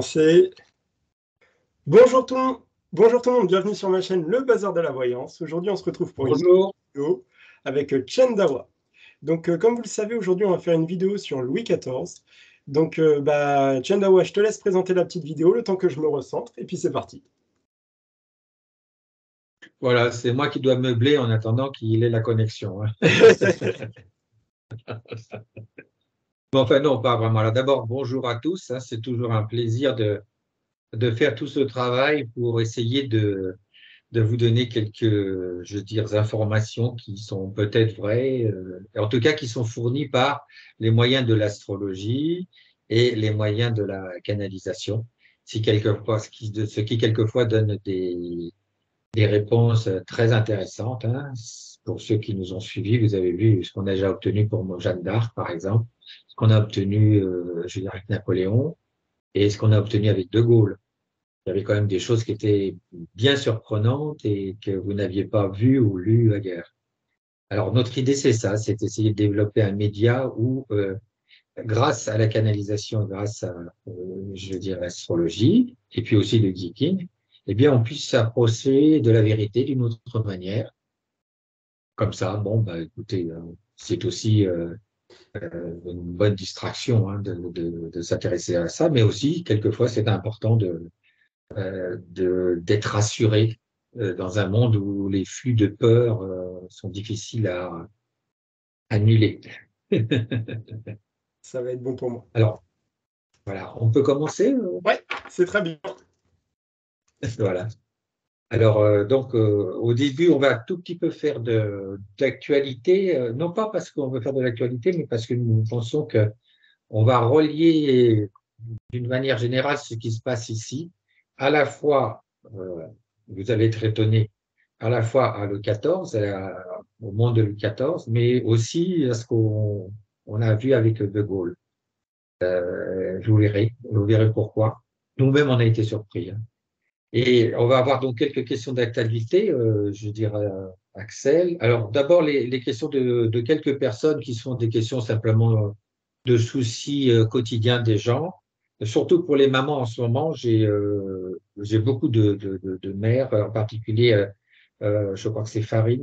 C'est... Bonjour tout le monde. Bonjour tout le monde, bienvenue sur ma chaîne Le Bazar de la Voyance. Aujourd'hui, on se retrouve pour une vidéo avec Chen Dawa. Donc, comme vous le savez, aujourd'hui, on va faire une vidéo sur Louis XIV. Donc, Chen Dawa, je te laisse présenter la petite vidéo le temps que je me recentre, et puis c'est parti. Voilà, c'est moi qui dois meubler en attendant qu'il ait la connexion. Bon, enfin, non, pas vraiment. Alors, d'abord, bonjour à tous. C'est toujours un plaisir de faire tout ce travail pour essayer de vous donner quelques, je veux dire, informations qui sont peut-être vraies, en tout cas qui sont fournies par les moyens de l'astrologie et les moyens de la canalisation. Ce qui quelquefois donne des réponses très intéressantes. Pour ceux qui nous ont suivis, vous avez vu ce qu'on a déjà obtenu pour Jeanne d'Arc, par exemple, ce qu'on a obtenu, je veux dire, avec Napoléon, et ce qu'on a obtenu avec De Gaulle. Il y avait quand même des choses qui étaient bien surprenantes et que vous n'aviez pas vues ou lues ailleurs. Alors, notre idée, c'est ça, c'est d'essayer de développer un média où, grâce à la canalisation, grâce à, je veux dire, l'astrologie, et puis aussi le geeking, eh bien, on puisse s'approcher de la vérité d'une autre manière. Comme ça, bon, écoutez, c'est aussi une bonne distraction de s'intéresser à ça, mais aussi, quelquefois, c'est important d'être rassuré dans un monde où les flux de peur sont difficiles à annuler. Ça va être bon pour moi. Alors, voilà, on peut commencer. Ouais, c'est très bien. Voilà. Alors, donc, au début, on va un tout petit peu faire d'actualité, non pas parce qu'on veut faire de l'actualité, mais parce que nous pensons que on va relier d'une manière générale ce qui se passe ici, à la fois, vous allez être étonné, à la fois à Louis XIV, au monde de Louis XIV, mais aussi à ce qu'on a vu avec De Gaulle. Vous verrez pourquoi. Nous-mêmes, on a été surpris. Et on va avoir donc quelques questions d'actualité, je dirais, Axel. Alors, d'abord, les questions de quelques personnes qui sont des questions simplement de soucis quotidiens des gens. Surtout pour les mamans en ce moment, j'ai beaucoup de mères, en particulier, je crois que c'est Fari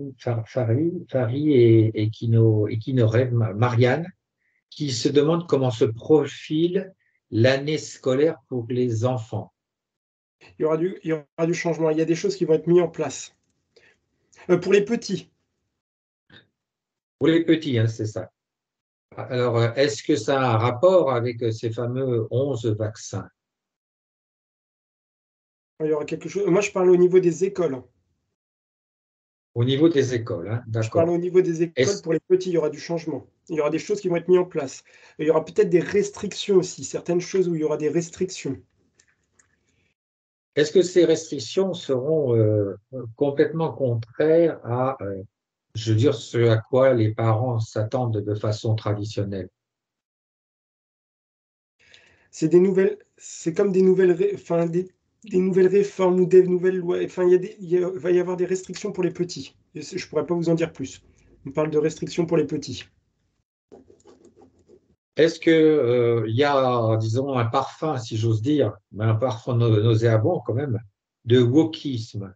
et Kino Rêve, Marianne, qui se demandent comment se profile l'année scolaire pour les enfants. Il y aura du changement. Il y a des choses qui vont être mises en place. Pour les petits. Pour les petits, c'est ça. Alors, est-ce que ça a un rapport avec ces fameux 11 vaccins? Il y aura quelque chose. Moi, je parle au niveau des écoles. Au niveau des écoles, Je parle au d'accord. niveau des écoles pour les petits, il y aura du changement. Il y aura des choses qui vont être mises en place. Il y aura peut-être des restrictions aussi, certaines choses où il y aura des restrictions. Est-ce que ces restrictions seront complètement contraires à, je veux dire, ce à quoi les parents s'attendent de façon traditionnelle? C'est des nouvelles, c'est comme des nouvelles, des nouvelles réformes ou des nouvelles lois. Enfin, il va y avoir des restrictions pour les petits. Je ne pourrais pas vous en dire plus. On parle de restrictions pour les petits. Est-ce que il y a, disons, un parfum, si j'ose dire, mais un parfum nauséabond quand même, de wokisme?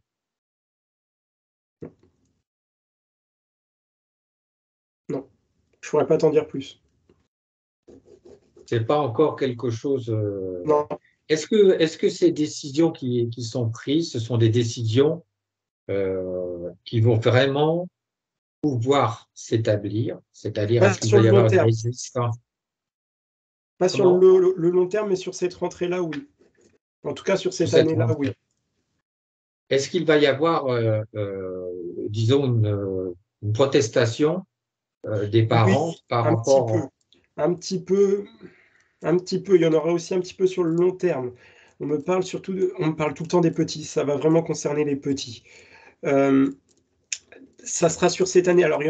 Non, je ne pourrais pas t'en dire plus. C'est pas encore quelque chose. Non, Est-ce que ces décisions qui sont prises, ce sont des décisions qui vont vraiment pouvoir s'établir, c'est-à-dire pas est-ce qu'il sur va le y long avoir une terme. résistance? Pas sur Comment? le long terme, mais sur cette rentrée-là, oui. En tout cas, sur Sur cette cette année-là, oui. rentrée. Est-ce qu'il va y avoir, disons, une protestation des parents Oui, par un petit peu. rapport Un petit peu. Un petit peu. Il y en aura aussi un petit peu sur le long terme. On me parle surtout on me parle tout le temps des petits. Ça va vraiment concerner les petits. Euh, Ça sera sur cette année. Alors,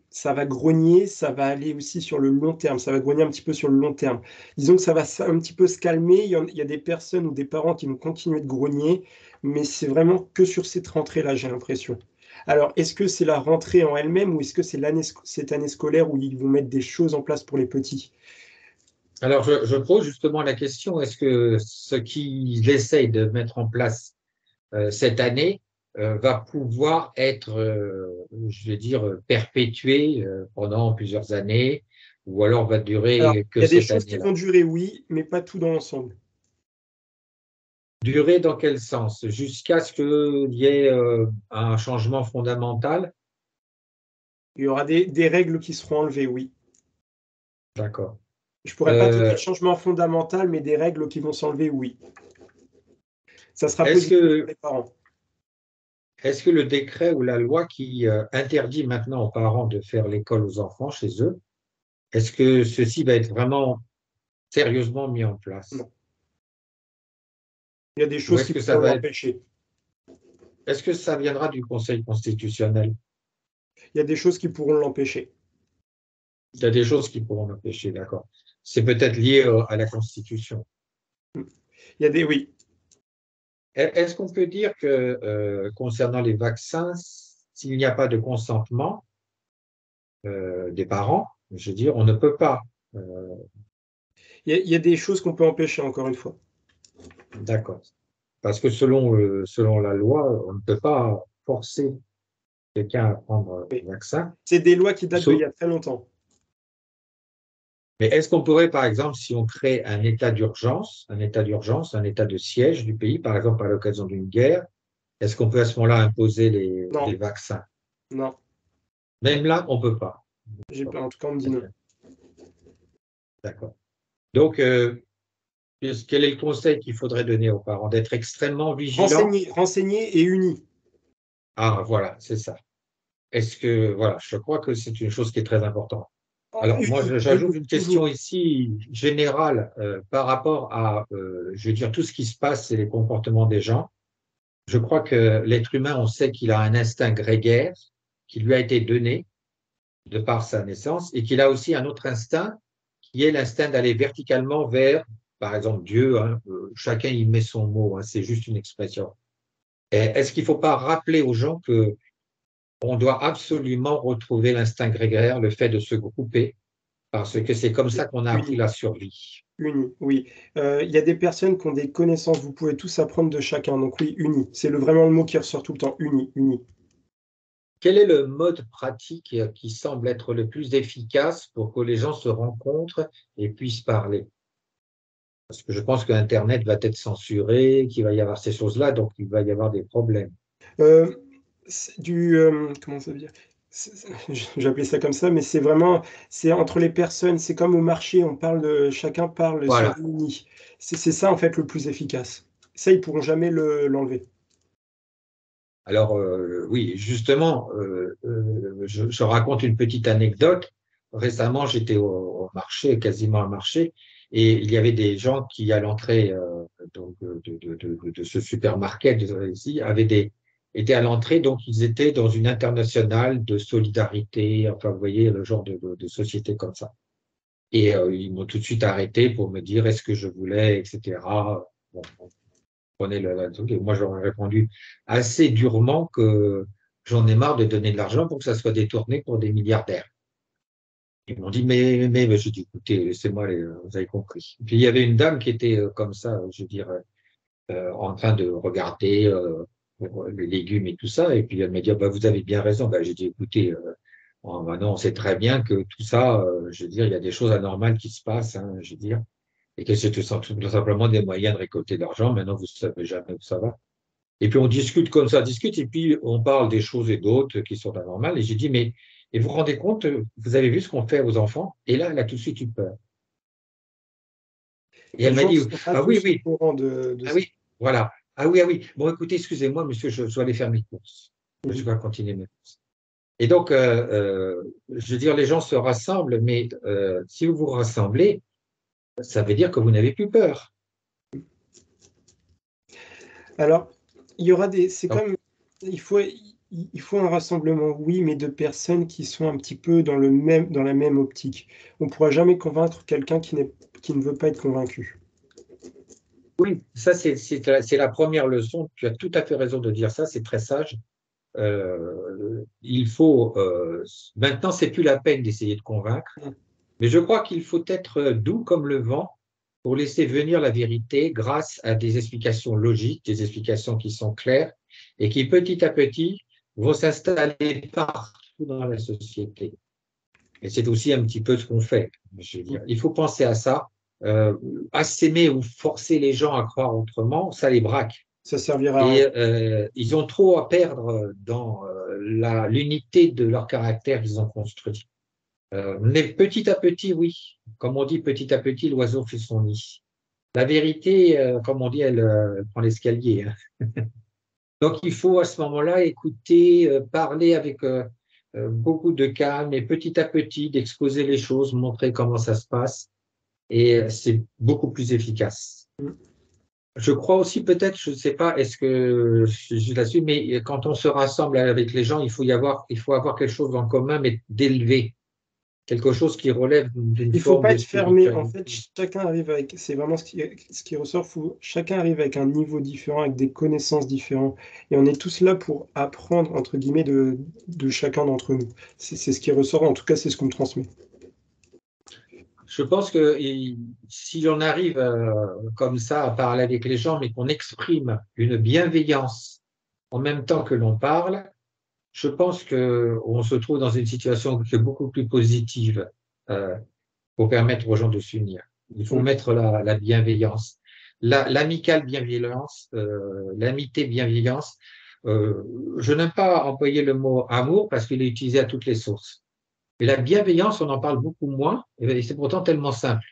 ça va grogner, ça va aller aussi sur le long terme. Ça va grogner un petit peu sur le long terme. Disons que ça va un petit peu se calmer. Il y a des personnes ou des parents qui vont continuer de grogner, mais c'est vraiment que sur cette rentrée-là, j'ai l'impression. Alors, est-ce que c'est la rentrée en elle-même ou est-ce que c'est cette année scolaire où ils vont mettre des choses en place pour les petits? Alors, je pose justement la question, est-ce que ce qu'ils essayent de mettre en place cette année va pouvoir être, je vais dire, perpétué pendant plusieurs années, ou alors va Alors, durer il que y a des cette choses qui année-là? vont durer, oui, mais pas tout dans l'ensemble. Durer dans quel sens? Jusqu'à ce qu'il y ait un changement fondamental? Il y aura des règles qui seront enlevées, oui. D'accord. Je pourrais pas te dire Euh, changement fondamental, mais des règles qui vont s'enlever, oui. Ça sera est-ce positif pour que, les parents. est-ce que le décret ou la loi qui interdit maintenant aux parents de faire l'école aux enfants chez eux, est-ce que ceci va être vraiment sérieusement mis en place? Non. Il y a des Ou choses est-ce qui que ça pourront va être, l'empêcher. est-ce que ça viendra du Conseil constitutionnel? Il y a des choses qui pourront l'empêcher. Il y a des choses qui pourront l'empêcher, d'accord. C'est peut-être lié à la Constitution. Mmh. Il y a des oui. Est-ce qu'on peut dire que concernant les vaccins, s'il n'y a pas de consentement des parents, je veux dire, on ne peut pas. euh, Il y a des choses qu'on peut empêcher, encore une fois. d'accord. Parce que selon la loi, on ne peut pas forcer quelqu'un à prendre Oui. un vaccin. C'est des lois qui datent d'il Sauf- y a très longtemps. Mais est-ce qu'on pourrait, par exemple, si on crée un état d'urgence, un état de siège du pays, par exemple à l'occasion d'une guerre, est-ce qu'on peut à ce moment-là imposer les Non, vaccins? non. Même là, on ne peut pas. En tout cas, on me dit Très non. bien. D'accord. Donc, quel est le conseil qu'il faudrait donner aux parents? D'être extrêmement vigilants? Renseigner et unis. Ah, voilà, c'est ça. Est-ce que, voilà, je crois que c'est une chose qui est très importante. Alors, moi, j'ajoute Unis, une question toujours. ici générale par rapport à, je veux dire, tout ce qui se passe et les comportements des gens. Je crois que l'être humain, on sait qu'il a un instinct grégaire qui lui a été donné de par sa naissance et qu'il a aussi un autre instinct qui est l'instinct d'aller verticalement vers, par exemple, Dieu. Hein, chacun y met son mot, hein, c'est juste une expression. Est-ce qu'il ne faut pas rappeler aux gens que on doit absolument retrouver l'instinct grégaire, le fait de se grouper, parce que c'est comme ça qu'on a appris Unis. la survie. Unis, oui. Il y a des personnes qui ont des connaissances, vous pouvez tous apprendre de chacun. Donc oui, unis. C'est vraiment le mot qui ressort tout le temps. Unis, unis. Quel est le mode pratique qui semble être le plus efficace pour que les gens se rencontrent et puissent parler? Parce que je pense que Internet va être censuré, qu'il va y avoir ces choses-là, donc il va y avoir des problèmes. Euh, comment ça veut dire? J'appelais ça comme ça, mais c'est vraiment, c'est entre les personnes, c'est comme au marché, chacun parle, se Voilà. réunit. C'est ça en fait le plus efficace. Ça, ils pourront jamais l'enlever. Alors, oui, justement, je raconte une petite anecdote. Récemment, j'étais au marché, quasiment à marché, et il y avait des gens qui, à l'entrée donc, de ce supermarché ici, étaient à l'entrée, donc ils étaient dans une internationale de solidarité, enfin, vous voyez, le genre de société comme ça. Et ils m'ont tout de suite arrêté pour me dire est-ce que je voulais, etc. Bon, prenez le truc. Et moi, j'aurais répondu assez durement que j'en ai marre de donner de l'argent pour que ça soit détourné pour des milliardaires. Ils m'ont dit, mais j'ai dit, écoutez, laissez-moi, vous avez compris. Puis il y avait une dame qui était comme ça, je veux dire, en train de regarder pour les légumes et tout ça. Et puis elle m'a dit, ah, bah, vous avez bien raison. Bah, j'ai dit, écoutez, non, on sait très bien que tout ça, je veux dire, il y a des choses anormales qui se passent, hein, je veux dire, et que c'est tout simplement des moyens de récolter de l'argent. Maintenant, vous ne savez jamais où ça va. Et puis on discute comme ça, discute, et puis on parle des choses et d'autres qui sont anormales. Et j'ai dit, mais et vous vous rendez compte, vous avez vu ce qu'on fait aux enfants? Et là, elle a tout de suite eu peur. Et Les elle m'a gens ne dit, sont pas ah oui, tous au oui, courant de ah ça. oui, voilà. Ah oui, ah oui. Bon, écoutez, excusez-moi, monsieur, je dois aller faire mes courses. Je Mhm. dois continuer mes courses. Et donc, je veux dire, les gens se rassemblent, mais si vous vous rassemblez, ça veut dire que vous n'avez plus peur. Alors, il y aura c'est Donc, comme, il faut un rassemblement, oui, mais de personnes qui sont un petit peu dans la même optique. On ne pourra jamais convaincre quelqu'un qui ne veut pas être convaincu. oui, ça, c'est la première leçon. Tu as tout à fait raison de dire ça, c'est très sage. Il faut maintenant, c'est plus la peine d'essayer de convaincre. Mais je crois qu'il faut être doux comme le vent pour laisser venir la vérité grâce à des explications logiques, des explications qui sont claires et qui petit à petit vont s'installer partout dans la société. Et c'est aussi un petit peu ce qu'on fait. Je veux dire, il faut penser à ça. Assaimer ou forcer les gens à croire autrement, ça les braque. Ça servira à Et rien. ils ont trop à perdre dans l'unité de leur caractère qu'ils ont construit. Mais petit à petit, oui. Comme on dit, petit à petit, l'oiseau fait son nid. La vérité, comme on dit, elle prend l'escalier, hein. Donc, il faut à ce moment-là écouter, parler avec beaucoup de calme et petit à petit d'exposer les choses, montrer comment ça se passe. Et c'est beaucoup plus efficace. Je crois aussi peut-être, je ne sais pas, est-ce que je suis là-dessus, mais quand on se rassemble avec les gens, il faut avoir quelque chose en commun, mais d'élevé, quelque chose qui relève d'une Il faut forme pas de être fermé. En fait, spiritualité. chacun arrive avec, c'est vraiment ce qui ressort, chacun arrive avec un niveau différent, avec des connaissances différentes. Et on est tous là pour apprendre, entre guillemets, de chacun d'entre nous. C'est ce qui ressort, en tout cas, c'est ce qu'on me transmet. Je pense que si on arrive comme ça à parler avec les gens, mais qu'on exprime une bienveillance en même temps que l'on parle, je pense qu'on se trouve dans une situation qui est beaucoup plus positive euh, pour permettre aux gens de s'unir. Il faut Mm. mettre la bienveillance, l'amicale bienveillance, l'amité bienveillance. Je n'aime pas employer le mot amour parce qu'il est utilisé à toutes les sources. Mais la bienveillance, on en parle beaucoup moins et c'est pourtant tellement simple.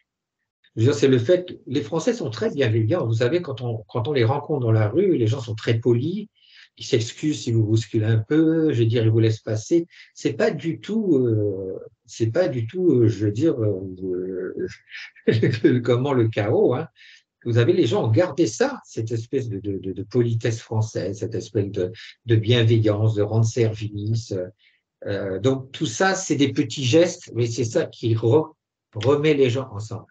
Je veux dire, c'est le fait que les Français sont très bienveillants. Vous savez, quand on les rencontre dans la rue, les gens sont très polis. Ils s'excusent si vous bousculez un peu. Je veux dire, ils vous laissent passer. C'est pas du tout, je veux dire, comment le chaos, hein. Vous avez les gens ont gardé ça, cette espèce de politesse française, cette espèce de bienveillance, de rendre service. Donc tout ça, c'est des petits gestes, mais c'est ça qui remet les gens ensemble.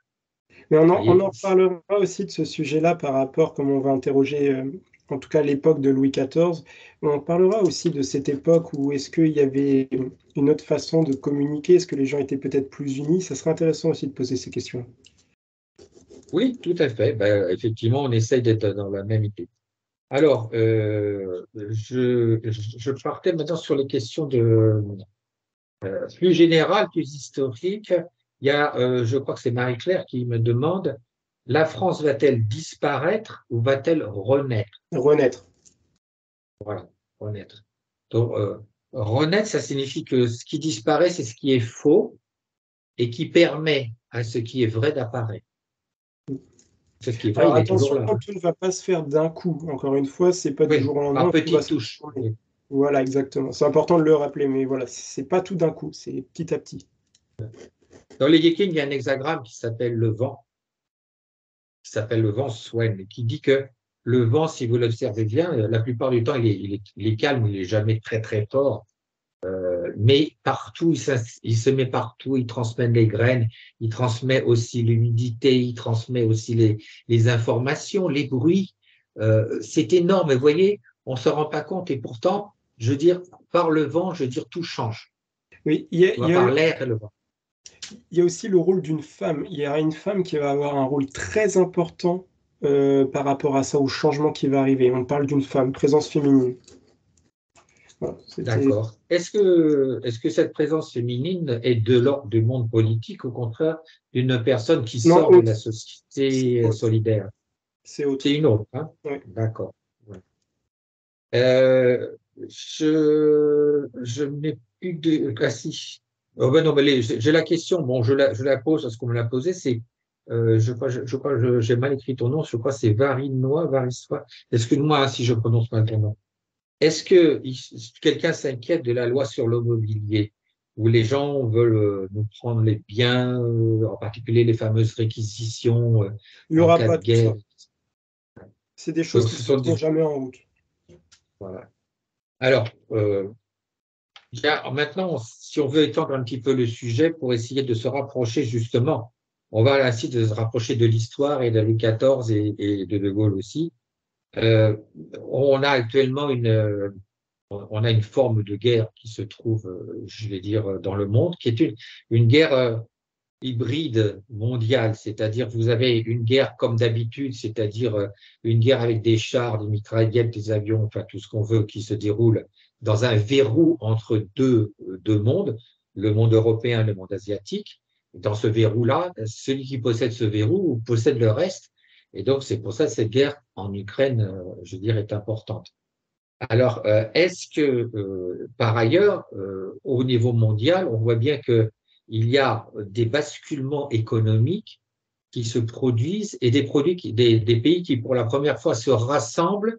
Mais Vous on voyez? en reparlera aussi de ce sujet-là par rapport, comme on va interroger, en tout cas l'époque de Louis XIV, on parlera aussi de cette époque où est-ce qu'il y avait une autre façon de communiquer, est-ce que les gens étaient peut-être plus unis? Ça serait intéressant aussi de poser ces questions. Oui, tout à fait. Ben, effectivement, on essaye d'être dans la même idée. Alors, je partais maintenant sur les questions plus générales, plus historiques. Il y a, je crois que c'est Marie-Claire qui me demande, la France va-t-elle disparaître ou va-t-elle renaître? Renaître. Voilà, renaître. Donc, renaître, ça signifie que ce qui disparaît, c'est ce qui est faux et qui permet à ce qui est vrai d'apparaître. Ce qui est vrai, Alors il est toujours attention, là, hein. tout ne va pas se faire d'un coup. Encore une fois, c'est pas du Oui, jour au par lendemain, tout va petites se touches. transformer. Oui. Voilà, exactement. C'est important de le rappeler, mais voilà, c'est pas tout d'un coup, c'est petit à petit. Dans les Vikings, il y a un hexagramme qui s'appelle le vent Swen, et qui dit que le vent, si vous l'observez bien, la plupart du temps, il est calme, il n'est jamais très très fort, mais partout, il se met partout, il transmet les graines, il transmet aussi l'humidité, il transmet aussi les informations, les bruits. C'est énorme, et vous voyez, on ne se rend pas compte, et pourtant, je veux dire, par le vent, je veux dire, tout change. Oui, Tu vois, par l'air et le vent. il y a aussi le rôle d'une femme. Il y a une femme qui va avoir un rôle très important par rapport à ça, au changement qui va arriver. On parle d'une femme, présence féminine. Voilà, c'était. D'accord. Est-ce que cette présence féminine est de l'ordre du monde politique, au contraire, d'une personne qui Non, sort de la autre. C'est société autre. solidaire? C'est C'est autre. une autre, hein? Ouais. D'accord. Ouais. Je n'ai plus de. Ah, si. Oh, ben non, mais j'ai la question. Bon, je la pose parce qu'on me l'a posée. C'est, je crois, j'ai mal écrit ton nom. Je crois que c'est Varinois, Varissois. Excuse-moi hein, si je prononce mal ton nom. Est-ce que quelqu'un s'inquiète de la loi sur l'immobilier, où les gens veulent nous prendre les biens, en particulier les fameuses réquisitions Il n'y en aura cas pas de tout ça. guerre? C'est des choses Donc, qui ce ne se sont mettront des, jamais en route. voilà. Alors, maintenant, si on veut étendre un petit peu le sujet pour essayer de se rapprocher justement, on va ainsi de se rapprocher de l'histoire et de Louis XIV et de Gaulle aussi. Euh, on a actuellement on a une forme de guerre qui se trouve, je vais dire, dans le monde, qui est une guerre hybride mondiale, c'est-à-dire vous avez une guerre comme d'habitude, c'est-à-dire une guerre avec des chars, des mitraillettes, des avions, enfin tout ce qu'on veut qui se déroule dans un verrou entre deux mondes, le monde européen et le monde asiatique. Dans ce verrou-là, celui qui possède ce verrou possède le reste. Et donc, c'est pour ça que cette guerre en Ukraine, je veux dire, est importante. Alors, est-ce que, par ailleurs, au niveau mondial, on voit bien qu'il y a des basculements économiques qui se produisent et des pays qui, pour la première fois, se rassemblent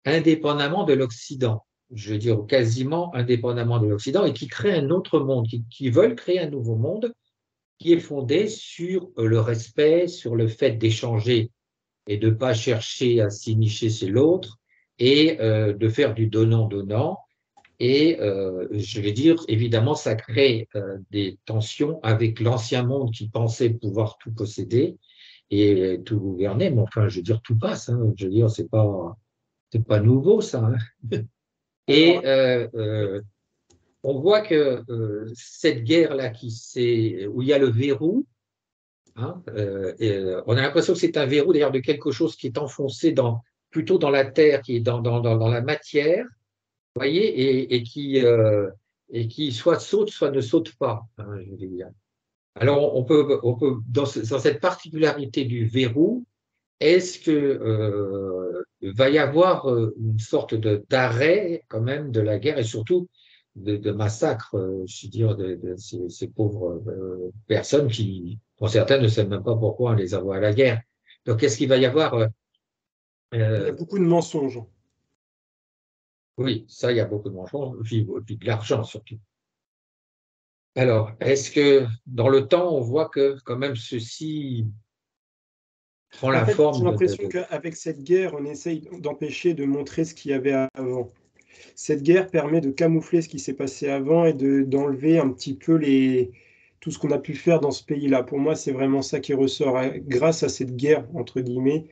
indépendamment de l'Occident, je veux dire quasiment indépendamment de l'Occident, et qui créent un autre monde, qui veulent créer un nouveau monde qui est fondé sur le respect, sur le fait d'échanger et de ne pas chercher à s'inicher chez l'autre et de faire du donnant-donnant. Et je vais dire, évidemment, ça crée des tensions avec l'ancien monde qui pensait pouvoir tout posséder et tout gouverner. Mais enfin, je veux dire, tout passe. Hein. Je veux dire, c'est pas nouveau, ça. Hein. Et Alors, on voit que cette guerre-là, où il y a le verrou, hein, on a l'impression que c'est un verrou d'ailleurs de quelque chose qui est enfoncé plutôt dans la terre, qui est dans la matière, vous voyez, et qui soit saute, soit ne saute pas. Hein, je veux dire. Alors on peut dans cette particularité du verrou, est-ce que va y avoir une sorte d'arrêt quand même de la guerre et surtout de massacre, je veux dire, de ces pauvres personnes dont certains ne savent même pas pourquoi on les envoie à la guerre. Donc, est-ce qu'il va y avoir, il y a euh, beaucoup de mensonges. oui, ça, il y a beaucoup de mensonges, et puis de l'argent surtout. Alors, est-ce que dans le temps, on voit que quand même ceci prend En la fait, j'ai forme l'impression qu'avec cette guerre, on essaye d'empêcher de montrer ce qu'il y avait avant. Cette guerre permet de camoufler ce qui s'est passé avant et d'enlever un petit peu tout ce qu'on a pu faire dans ce pays-là. Pour moi, c'est vraiment ça qui ressort. Grâce à cette guerre, entre guillemets,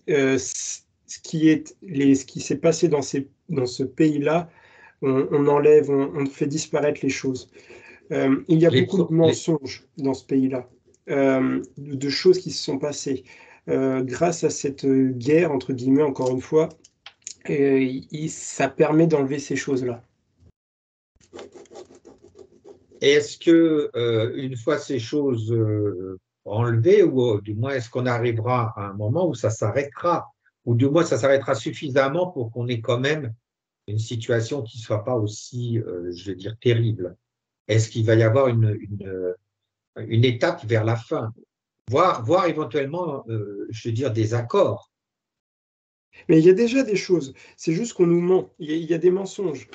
ce qui s'est passé dans ce pays-là, on enlève, on fait disparaître les choses. Il y a les, beaucoup de pro- les, mensonges dans ce pays-là, de choses qui se sont passées. Grâce à cette guerre, entre guillemets, encore une fois, ça permet d'enlever ces choses-là. Est-ce que, une fois ces choses enlevées, ou du moins est-ce qu'on arrivera à un moment où ça s'arrêtera, ou du moins ça s'arrêtera suffisamment pour qu'on ait quand même une situation qui ne soit pas aussi, je veux dire, terrible? Est-ce qu'il va y avoir une étape vers la fin, voire éventuellement, je veux dire, des accords? Mais il y a déjà des choses, c'est juste qu'on nous ment, il y a des mensonges,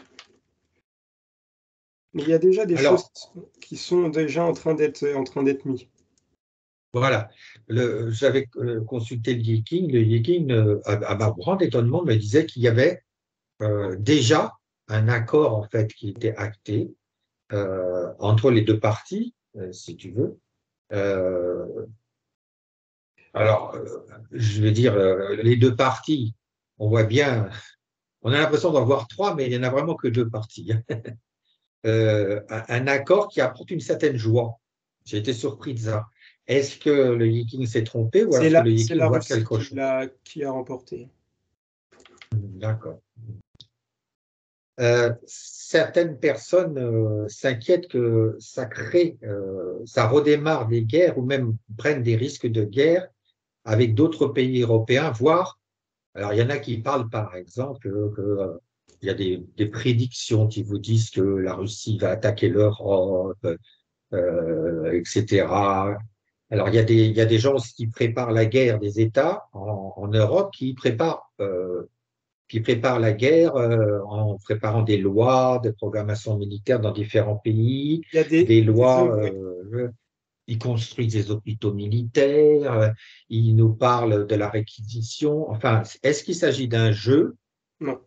mais il y a déjà des choses Alors, qui sont déjà en train d'être mis. voilà, j'avais consulté le Yiking. Le Yiking, à ma grand étonnement, me disait qu'il y avait déjà un accord en fait qui était acté entre les deux parties, si tu veux. Euh, alors, je vais dire, les deux parties, on voit bien, on a l'impression d'en voir trois, mais il n'y en a vraiment que deux parties. Un accord qui apporte une certaine joie. J'ai été surpris de ça. Est-ce que le Yiking s'est trompé ou alors est-ce que le C'est Yiking la voit Russie quelque chose? qui a remporté. D'accord. Certaines personnes s'inquiètent que ça crée, ça redémarre des guerres ou même prennent des risques de guerre avec d'autres pays européens, voire, alors il y en a qui parlent par exemple il y a des prédictions qui vous disent que la Russie va attaquer l'Europe, etc. Alors il y a des gens aussi qui préparent la guerre des États en Europe, qui prépare la guerre en préparant des lois, des programmations militaires dans différents pays, Il y a des des lois, hommes, ouais. ils construisent des hôpitaux militaires, ils nous parlent de la réquisition. Enfin, est-ce qu'il s'agit d'un jeu, Non,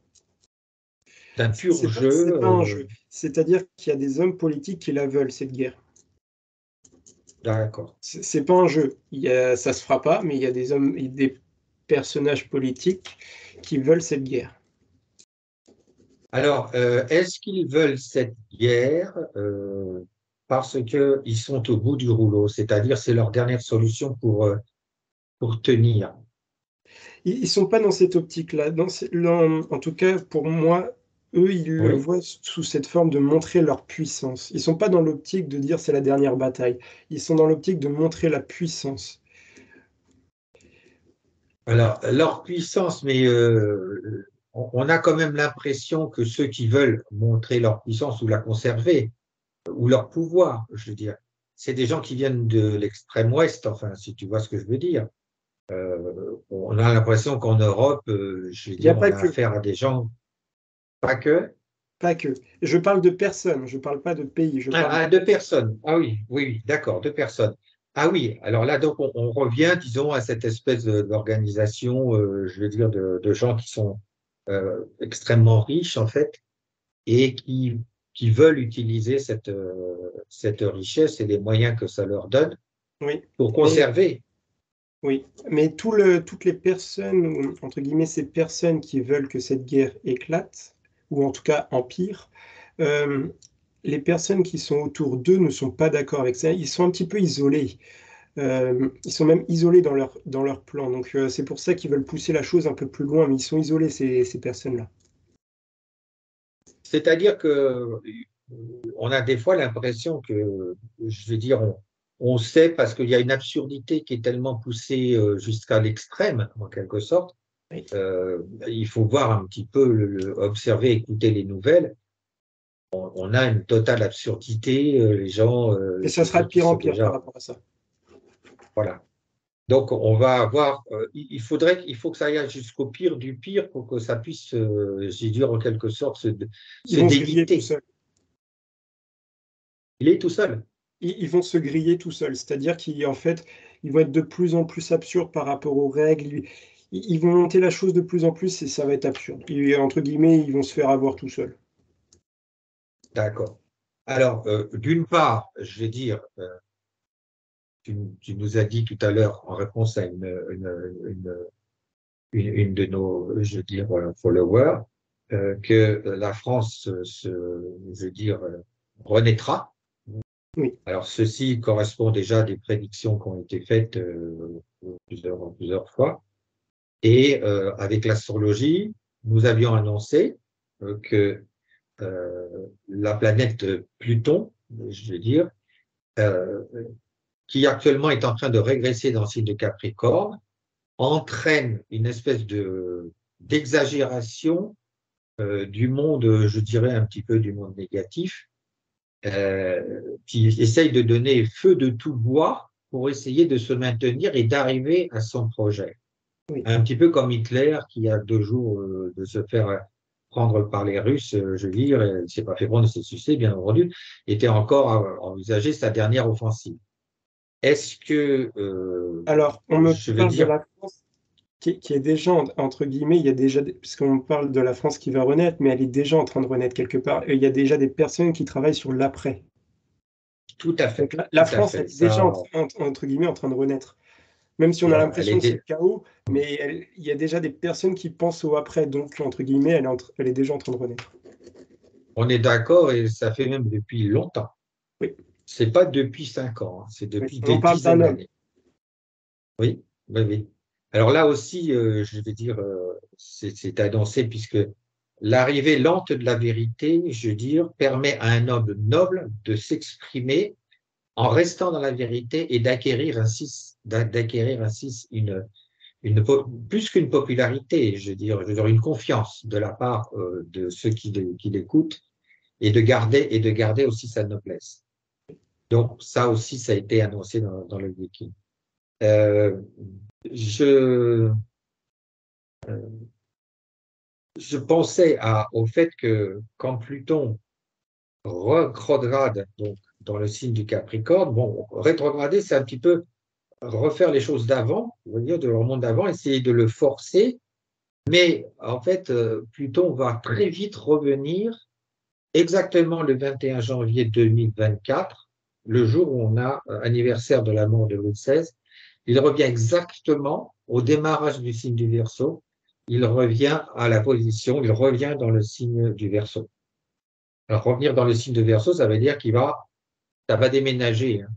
d'un pur c'est jeu pas un jeu. C'est-à-dire qu'il y a des hommes politiques qui la veulent, cette guerre. d'accord. C'est pas un jeu. Ça se fera pas, mais il y a des hommes, des personnages politiques qui veulent cette guerre. Alors, est-ce qu'ils veulent cette guerre parce qu'ils sont au bout du rouleau, c'est-à-dire c'est leur dernière solution pour tenir. Ils ne sont pas dans cette optique-là. En tout cas, pour moi, eux, ils le Oui. voient sous cette forme de montrer leur puissance. Ils ne sont pas dans l'optique de dire c'est la dernière bataille. Ils sont dans l'optique de montrer la puissance. Alors, leur puissance, mais on a quand même l'impression que ceux qui veulent montrer leur puissance ou la conserver, ou leur pouvoir, je veux dire, c'est des gens qui viennent de l'extrême ouest, enfin, si tu vois ce que je veux dire. On a l'impression qu'en Europe, je veux Il n'y a dire, on pas a que, affaire à des gens, pas que, pas que. Je parle de personnes, je ne parle pas de pays, je parle à de deux personnes. personnes. Ah oui, oui, oui, d'accord, deux personnes. Ah oui, alors là, donc, on revient, disons, à cette espèce d'organisation, je veux dire, de gens qui sont extrêmement riches, en fait, et qui veulent utiliser cette richesse et les moyens que ça leur donne Oui, pour mais, conserver. oui. Mais toutes les personnes, ou, entre guillemets, ces personnes qui veulent que cette guerre éclate, ou en tout cas empire, euh, les personnes qui sont autour d'eux ne sont pas d'accord avec ça. Ils sont un petit peu isolés. Ils sont même isolés dans leur plan. Donc c'est pour ça qu'ils veulent pousser la chose un peu plus loin, mais ils sont isolés, ces personnes-là. C'est-à-dire que on a des fois l'impression que, je veux dire, on sait parce qu'il y a une absurdité qui est tellement poussée jusqu'à l'extrême, en quelque sorte. Oui. Il faut voir un petit peu, observer, écouter les nouvelles. On a une totale absurdité. Les gens, Et je ça veux sera dire, de qui pire en sont pire par déjà, rapport à ça. voilà. Donc, on va avoir, il faut que ça aille jusqu'au pire du pire pour que ça puisse, je veux dire, en quelque sorte, Ils se vont se griller tout déliter. seuls. Il est tout seul. Ils vont se griller tout seuls. C'est-à-dire qu'en fait, ils vont être de plus en plus absurdes par rapport aux règles. Ils vont monter la chose de plus en plus et ça va être absurde. Entre guillemets, ils vont se faire avoir tout seuls. D'accord. Alors, d'une part, je vais dire, tu nous as dit tout à l'heure, en réponse à une de nos, je veux dire, followers, que la France, je veux dire, renaîtra. Oui. Alors, ceci correspond déjà à des prédictions qui ont été faites plusieurs fois. Et avec l'astrologie, nous avions annoncé que la planète Pluton, je veux dire, euh, qui actuellement est en train de régresser dans le signe de Capricorne, entraîne une espèce d'exagération du monde, je dirais un petit peu du monde négatif, qui essaye de donner feu de tout bois pour essayer de se maintenir et d'arriver à son projet. Oui. Un petit peu comme Hitler qui a 2 jours de se faire prendre par les Russes, je veux dire, il ne s'est pas fait prendre, il s'est suicidé, bien entendu, était encore à envisager sa dernière offensive. Est-ce que, Alors, on me je veux parle de dire, la France qui est déjà, entre guillemets, il y a déjà, puisqu'on parle de la France qui va renaître, mais elle est déjà en train de renaître quelque part. Et il y a déjà des personnes qui travaillent sur l'après. tout à Donc fait, la tout à France, elle fait, est déjà, ça, entre guillemets, en train de renaître. Même si on a voilà, elle l'impression que c'est était, le chaos, mais il y a déjà des personnes qui pensent au après. Donc, entre guillemets, elle est déjà en train de renaître. on est d'accord et ça fait même depuis longtemps. Oui, C'est pas depuis 5 ans, hein, c'est oui. depuis On des parle d'un dizaines homme. d'années. Oui, oui, oui. Alors là aussi, je vais dire, c'est annoncé puisque l'arrivée lente de la vérité, je veux dire, permet à un homme noble de s'exprimer en restant dans la vérité et d'acquérir ainsi plus qu'une popularité, je veux dire une confiance de la part de ceux qui l'écoutent et de garder aussi sa noblesse. Donc ça aussi, ça a été annoncé dans le Wiki. Euh, je, je pensais au fait que quand Pluton rétrograde donc, dans le signe du Capricorne, bon, rétrograder, c'est un petit peu refaire les choses d'avant, on va dire, de leur monde d'avant, essayer de le forcer, mais en fait, Pluton va très vite revenir exactement le 21 janvier 2024, le jour où on a anniversaire de la mort de Louis XVI. Il revient exactement au démarrage du signe du Verseau. Il revient à la position, il revient dans le signe du Verseau. Alors, revenir dans le signe de Verseau, ça veut dire qu'il va Ça va déménager, hein.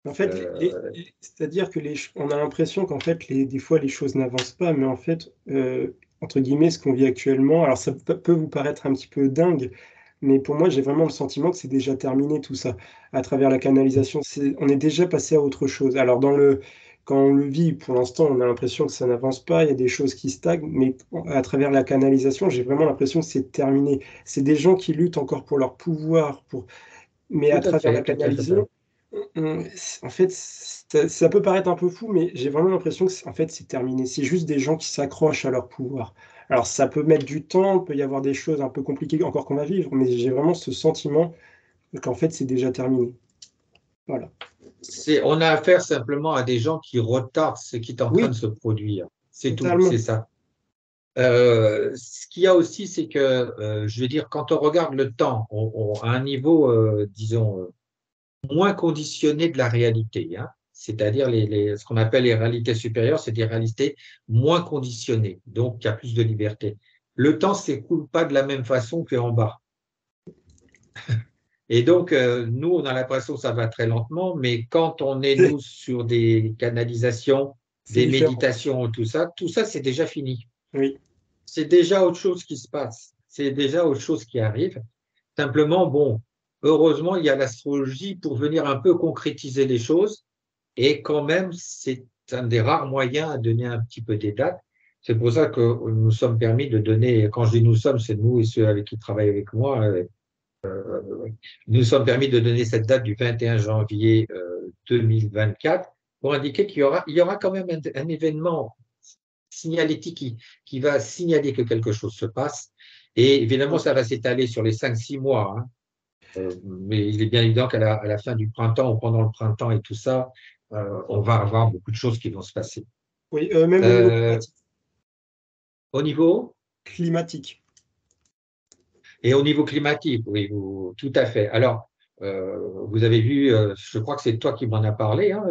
En fait, c'est-à-dire que on a l'impression qu'en fait, des fois, les choses n'avancent pas, mais en fait, entre guillemets, ce qu'on vit actuellement, alors ça peut vous paraître un petit peu dingue, mais pour moi, j'ai vraiment le sentiment que c'est déjà terminé tout ça. À travers la canalisation, on est déjà passé à autre chose. Alors quand on le vit, pour l'instant, on a l'impression que ça n'avance pas, il y a des choses qui stagnent, mais à travers la canalisation, j'ai vraiment l'impression que c'est terminé. C'est des gens qui luttent encore pour leur pouvoir, mais à Tout à travers la fait, tout à fait. canalisation, en fait, ça peut paraître un peu fou, mais j'ai vraiment l'impression que en fait, c'est terminé. C'est juste des gens qui s'accrochent à leur pouvoir. Alors, ça peut mettre du temps, il peut y avoir des choses un peu compliquées encore qu'on va vivre, mais j'ai vraiment ce sentiment qu'en fait, c'est déjà terminé. Voilà. On a affaire simplement à des gens qui retardent ce qui est en train de Oui, se produire. C'est tout, c'est totalement. ça. Ce qu'il y a aussi, c'est que, je veux dire, quand on regarde le temps, à un niveau, disons, moins conditionné de la réalité, hein, c'est-à-dire ce qu'on appelle les réalités supérieures, c'est des réalités moins conditionnées, donc il y a plus de liberté. Le temps ne s'écoule pas de la même façon qu'en bas. Et donc, nous, on a l'impression que ça va très lentement, mais quand on est, C'est nous, sur des canalisations, c'est des différent. méditations, tout ça, c'est déjà fini. Oui. C'est déjà autre chose qui se passe. C'est déjà autre chose qui arrive. Simplement, bon, heureusement, il y a l'astrologie pour venir un peu concrétiser les choses. Et quand même, c'est un des rares moyens à donner un petit peu des dates. C'est pour ça que nous sommes permis de donner, quand je dis nous sommes, c'est nous et ceux avec qui travaillent avec moi, nous sommes permis de donner cette date du 21 janvier 2024 pour indiquer il y aura quand même un événement signalétique qui va signaler que quelque chose se passe. Et évidemment, ça va s'étaler sur les 5-6 mois, hein. Mais il est bien évident à la fin du printemps ou pendant le printemps et tout ça, on va avoir beaucoup de choses qui vont se passer. Oui, même au niveau Euh, au niveau climatique. Et au niveau climatique, oui, tout à fait. Alors, vous avez vu, je crois que c'est toi qui m'en as parlé, hein,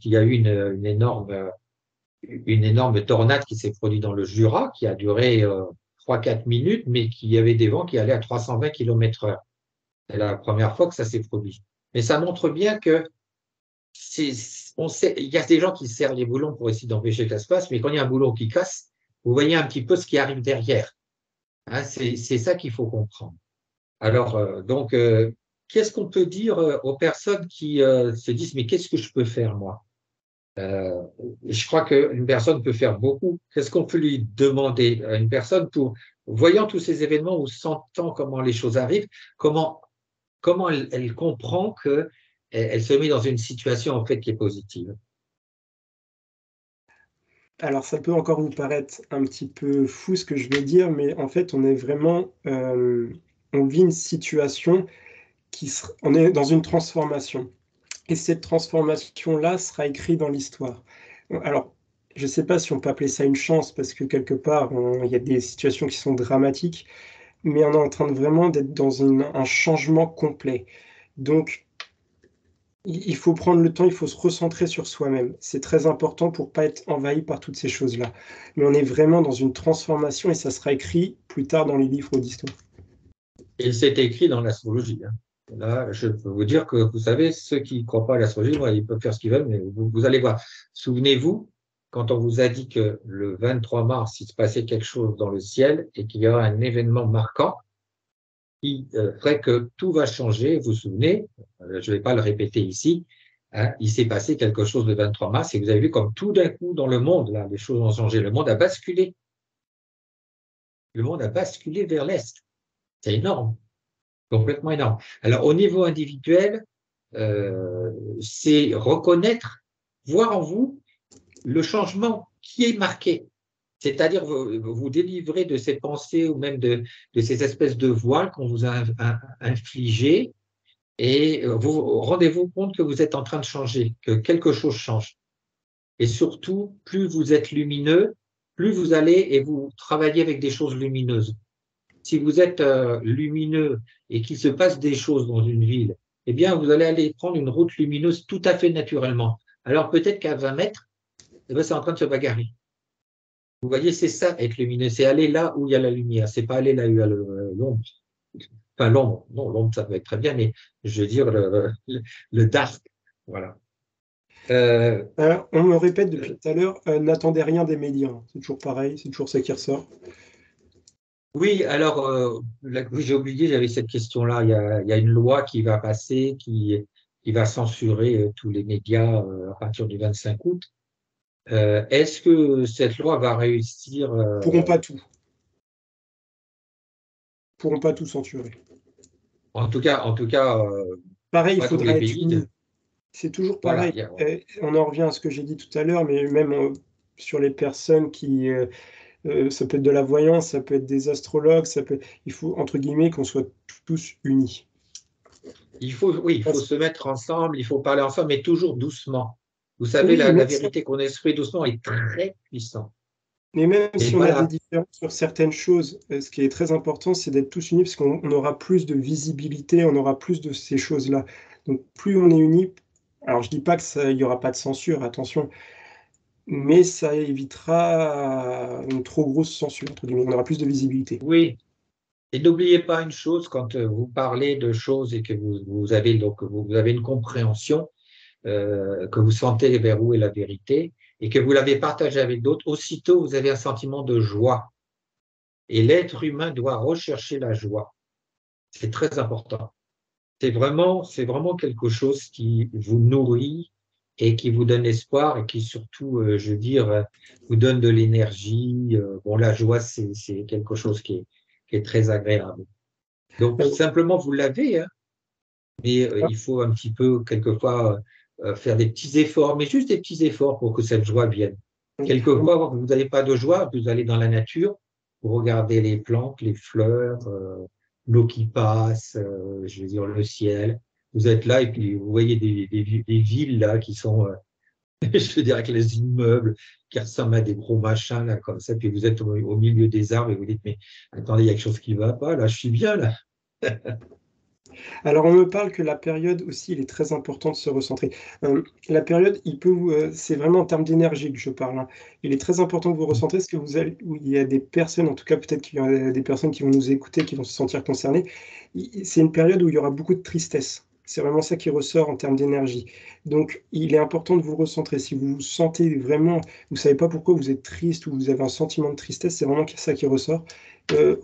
qu'il y a eu une énorme tornade qui s'est produite dans le Jura, qui a duré 3-4 minutes, mais qui avait des vents qui allaient à 320 km/h. C'est la première fois que ça s'est produit. Mais ça montre bien que on sait, il y a des gens qui serrent les boulons pour essayer d'empêcher que ça se passe, mais quand il y a un boulon qui casse, vous voyez un petit peu ce qui arrive derrière. Hein, c'est ça qu'il faut comprendre. Alors, qu'est-ce qu'on peut dire aux personnes qui se disent, mais qu'est-ce que je peux faire, moi? Je crois qu'une personne peut faire beaucoup. Qu'est-ce qu'on peut lui demander à une personne pour, voyant tous ces événements ou sentant comment les choses arrivent, comment elle comprend que elle se met dans une situation en fait qui est positive? Alors ça peut encore vous paraître un petit peu fou ce que je vais dire, mais en fait, on est vraiment, on vit une situation on est dans une transformation. Et cette transformation-là sera écrite dans l'histoire. Alors, je ne sais pas si on peut appeler ça une chance, parce que quelque part, il y a des situations qui sont dramatiques, mais on est en train de vraiment d'être dans un changement complet. Donc, il faut prendre le temps, il faut se recentrer sur soi-même. C'est très important pour pas être envahi par toutes ces choses-là. Mais on est vraiment dans une transformation et ça sera écrit plus tard dans les livres d'histoire. Et c'est écrit dans l'astrologie, hein. Là, je peux vous dire que, vous savez, ceux qui ne croient pas à l'astrologie, moi, ils peuvent faire ce qu'ils veulent, mais vous allez voir. Souvenez-vous, quand on vous a dit que le 23 mars, il se passait quelque chose dans le ciel et qu'il y aura un événement marquant qui ferait que tout va changer, vous vous souvenez, je ne vais pas le répéter ici, hein, il s'est passé quelque chose le 23 mars et vous avez vu comme tout d'un coup dans le monde, là, les choses ont changé. Le monde a basculé. Le monde a basculé vers l'Est. C'est énorme. Complètement énorme. Alors, au niveau individuel, c'est reconnaître, voir en vous le changement qui est marqué. C'est-à-dire vous délivrer de ces pensées ou même de ces espèces de voiles qu'on vous a infligées et vous rendez-vous compte que vous êtes en train de changer, que quelque chose change. Et surtout, plus vous êtes lumineux, plus vous allez et vous travaillez avec des choses lumineuses. Si vous êtes lumineux et qu'il se passe des choses dans une ville, eh bien, vous allez aller prendre une route lumineuse tout à fait naturellement. Alors peut-être qu'à 20 mètres, eh bien, c'est en train de se bagarrer. Vous voyez, c'est ça, être lumineux, c'est aller là où il y a la lumière, c'est pas aller là où il y a l'ombre. Enfin, l'ombre, non, l'ombre, ça peut être très bien, mais je veux dire le dark. Voilà. On me répète depuis tout à l'heure, n'attendez rien des médias, hein. C'est toujours pareil, c'est toujours ça qui ressort. Oui, alors, oui, j'ai oublié, j'avais cette question-là. Il y a une loi qui va passer, qui va censurer tous les médias à partir du 25 août. Est-ce que cette loi va réussir Pourront pas tout, pourront pas tout censurer. en tout cas, Pareil, il pas tous les faudra être pays. uni. C'est toujours Voilà, pareil. On en revient à ce que j'ai dit tout à l'heure, mais même sur les personnes qui, ça peut être de la voyance, ça peut être des astrologues, il faut entre guillemets qu'on soit tous unis. oui, il faut se mettre ensemble, il faut parler ensemble, mais toujours doucement. Vous savez, Oui, la vérité qu'on exprime doucement est très puissante. mais même Et si on a des voilà, différences sur certaines choses, ce qui est très important, c'est d'être tous unis parce qu'on aura plus de visibilité, on aura plus de ces choses-là. Donc plus on est unis, alors je dis pas il y aura pas de censure, attention, mais ça évitera une trop grosse censure, entre guillemets. On aura plus de visibilité. oui. Et n'oubliez pas une chose, quand vous parlez de choses et que vous avez donc vous avez une compréhension, que vous sentez vers où est la vérité et que vous l'avez partagée avec d'autres, aussitôt vous avez un sentiment de joie. Et l'être humain doit rechercher la joie. C'est très important. C'est vraiment quelque chose qui vous nourrit et qui vous donne espoir et qui surtout, je veux dire, vous donne de l'énergie. Bon, la joie, c'est quelque chose qui est très agréable. Donc, Euh, simplement, vous l'avez, hein, mais il faut un petit peu, quelquefois, faire des petits efforts, mais juste des petits efforts pour que cette joie vienne. Quelquefois, vous n'avez pas de joie, vous allez dans la nature, vous regardez les plantes, les fleurs, l'eau qui passe, je veux dire, le ciel. Vous êtes là et puis vous voyez des villes là qui sont, je veux dire, avec les immeubles qui ressemblent à des gros machins là comme ça. Puis vous êtes au milieu des arbres et vous dites, mais attendez, il y a quelque chose qui ne va pas là, je suis bien là. Alors, on me parle que la période aussi, il est très important de se recentrer. La période, c'est vraiment en termes d'énergie que je parle, hein. Il est très important de vous recentrer parce que oui, il y a des personnes, en tout cas peut-être qu'il y a des personnes qui vont nous écouter, qui vont se sentir concernées. C'est une période où il y aura beaucoup de tristesse. C'est vraiment ça qui ressort en termes d'énergie. Donc, il est important de vous recentrer. Si vous vous sentez vraiment, vous savez pas pourquoi vous êtes triste ou vous avez un sentiment de tristesse, c'est vraiment ça qui ressort.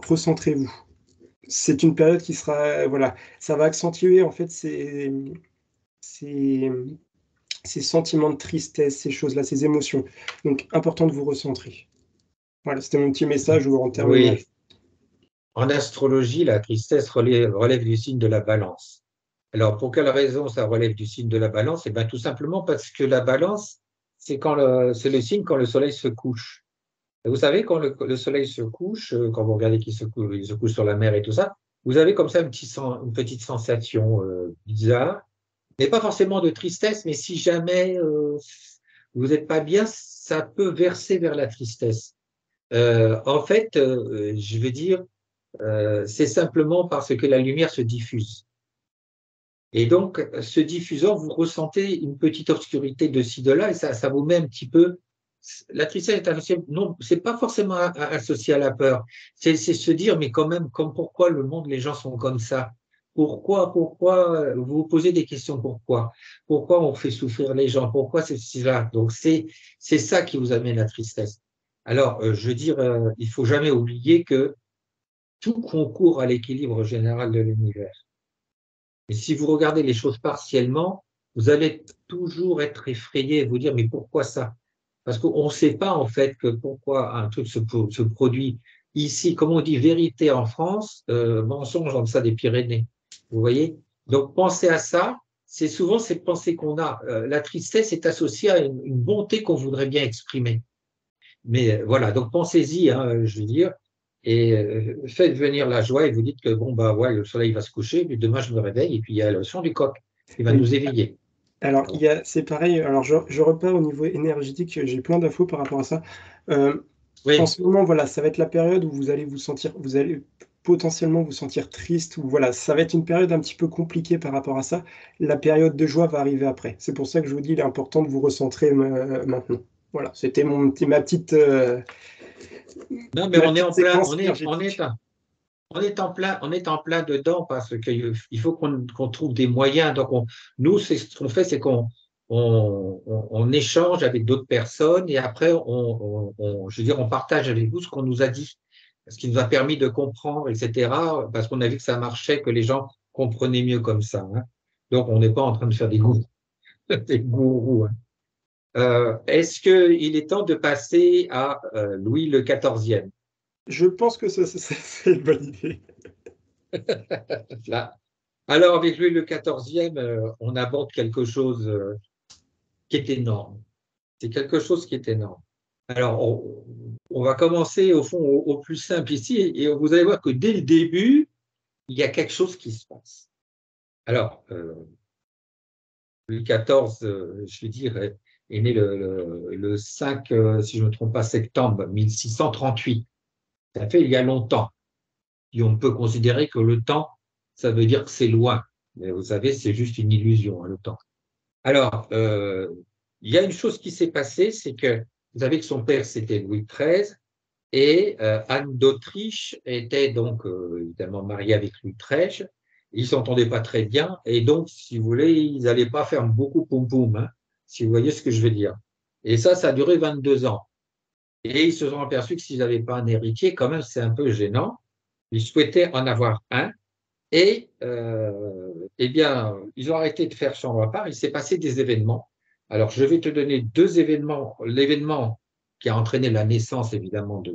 Recentrez-vous. C'est une période qui sera, voilà, ça va accentuer en fait ces, ces sentiments de tristesse, ces choses-là, ces émotions. Donc, important de vous recentrer. Voilà, c'était mon petit message en termes Oui, énergie. en astrologie, la tristesse relève du signe de la balance. Alors, pour quelle raison ça relève du signe de la balance? Eh bien, tout simplement parce que la balance, c'est le signe quand le soleil se couche. Et vous savez, quand le soleil se couche, quand vous regardez il se couche sur la mer et tout ça, vous avez comme ça une petite sensation bizarre, mais pas forcément de tristesse, mais si jamais vous n'êtes pas bien, ça peut verser vers la tristesse. En fait, je veux dire, c'est simplement parce que la lumière se diffuse. Et donc, se diffusant, vous ressentez une petite obscurité de ci, de là, et ça vous met un petit peu. La tristesse est associée, non, c'est pas forcément associé à la peur. C'est se dire, mais quand même, comme pourquoi le monde, les gens sont comme ça? Pourquoi, vous vous posez des questions, pourquoi? Pourquoi on fait souffrir les gens? Pourquoi c'est cela? Donc, c'est ça qui vous amène la tristesse. Alors, je veux dire, il faut jamais oublier que tout concourt à l'équilibre général de l'univers. Et si vous regardez les choses partiellement, vous allez toujours être effrayé et vous dire, mais pourquoi ça? Parce qu'on ne sait pas en fait que pourquoi un truc se produit ici, comme on dit vérité en France, mensonge en deçà des Pyrénées. Vous voyez? Donc pensez à ça, c'est souvent cette pensée qu'on a. La tristesse est associée à une bonté qu'on voudrait bien exprimer. Mais voilà, donc pensez-y, hein, je veux dire, et faites venir la joie et vous dites que bon, bah ouais, le soleil va se coucher, puis demain je me réveille et puis il y a le son du coq qui va Oui. nous éveiller. Alors, c'est pareil. Alors, je repars au niveau énergétique. J'ai plein d'infos par rapport à ça. Euh, En Oui, ce moment, voilà, ça va être la période où vous allez potentiellement vous sentir triste, ou voilà, ça va être une période un petit peu compliquée par rapport à ça. La période de joie va arriver après. C'est pour ça que je vous dis, il est important de vous recentrer maintenant. Voilà, c'était non, mais ma on est petite en plein, séquence énergétique. on est en plein dedans parce qu'il faut qu'on trouve des moyens. Donc, nous, ce qu'on fait, c'est qu'on échange avec d'autres personnes et après, je veux dire, on partage avec vous ce qu'on nous a dit, ce qui nous a permis de comprendre, etc. Parce qu'on a vu que ça marchait, que les gens comprenaient mieux comme ça, hein. Donc, on n'est pas en train de faire des gourous. Des gourous, hein. Est-ce qu'il est temps de passer à Louis le XIVe? Je pense que c'est une bonne idée. Là. Alors, avec Louis le XIVe, on aborde quelque chose qui est énorme. C'est quelque chose qui est énorme. Alors, on va commencer au fond au plus simple ici, et vous allez voir que dès le début, il y a quelque chose qui se passe. Alors, Louis XIV, je veux dire, est né le 5, si je ne me trompe pas, septembre 1638. Ça fait il y a longtemps. Et on peut considérer que le temps, ça veut dire que c'est loin. Mais vous savez, c'est juste une illusion, hein, le temps. Alors, il y a une chose qui s'est passée, c'est que vous savez que son père, c'était Louis XIII, et Anne d'Autriche était donc évidemment mariée avec Louis XIII. Ils ne s'entendaient pas très bien, et donc, si vous voulez, ils n'allaient pas faire beaucoup poum-poum, hein, si vous voyez ce que je veux dire. Et ça a duré 22 ans. Et ils se sont aperçus que s'ils n'avaient pas un héritier, quand même, c'est un peu gênant. Ils souhaitaient en avoir un. Et eh bien, ils ont arrêté de faire chambre à part. Il s'est passé des événements. Alors, je vais te donner deux événements. L'événement qui a entraîné la naissance, évidemment, de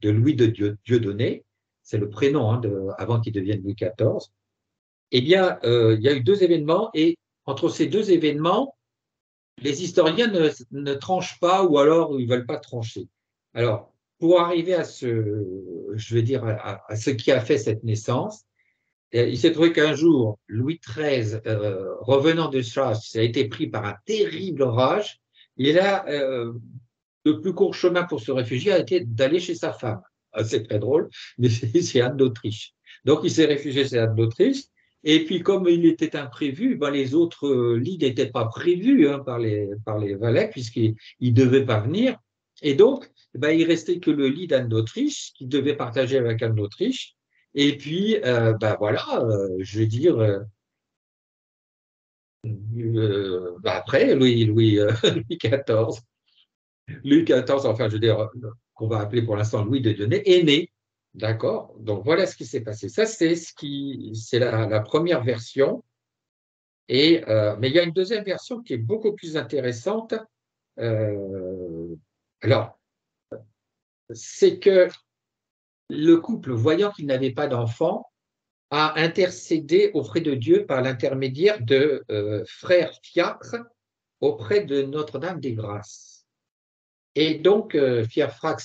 Louis de Dieudonné. C'est le prénom, hein, avant qu'il devienne Louis XIV. Eh bien, il y a eu deux événements. Et entre ces deux événements, les historiens ne tranchent pas ou alors ils ne veulent pas trancher. Alors, pour arriver à je veux dire, à ce qui a fait cette naissance, il s'est trouvé qu'un jour, Louis XIII, revenant de chasse, a été pris par un terrible orage. Il a, le plus court chemin pour se réfugier a été d'aller chez sa femme. C'est très drôle, mais c'est Anne d'Autriche. Donc, il s'est réfugié chez Anne d'Autriche. Et puis, comme il était imprévu, ben, les autres lits n'étaient pas prévus, hein, par les valets, puisqu'ils ne devaient pas venir. Et donc, ben, il restait que le lit d'Anne d'Autriche, qu'il devait partager avec Anne d'Autriche. Et puis, ben voilà, je veux dire, ben après, Louis XIV, Louis XIV, enfin, je veux dire, qu'on va appeler pour l'instant Louis de Dieudonné, est né. D'accord? Donc, voilà ce qui s'est passé. Ça, c'est la première version. Mais il y a une deuxième version qui est beaucoup plus intéressante. Alors, c'est que le couple, voyant qu'il n'avait pas d'enfant, a intercédé auprès de Dieu par l'intermédiaire de frère Fiacre auprès de Notre-Dame des Grâces. Et donc, Fiacre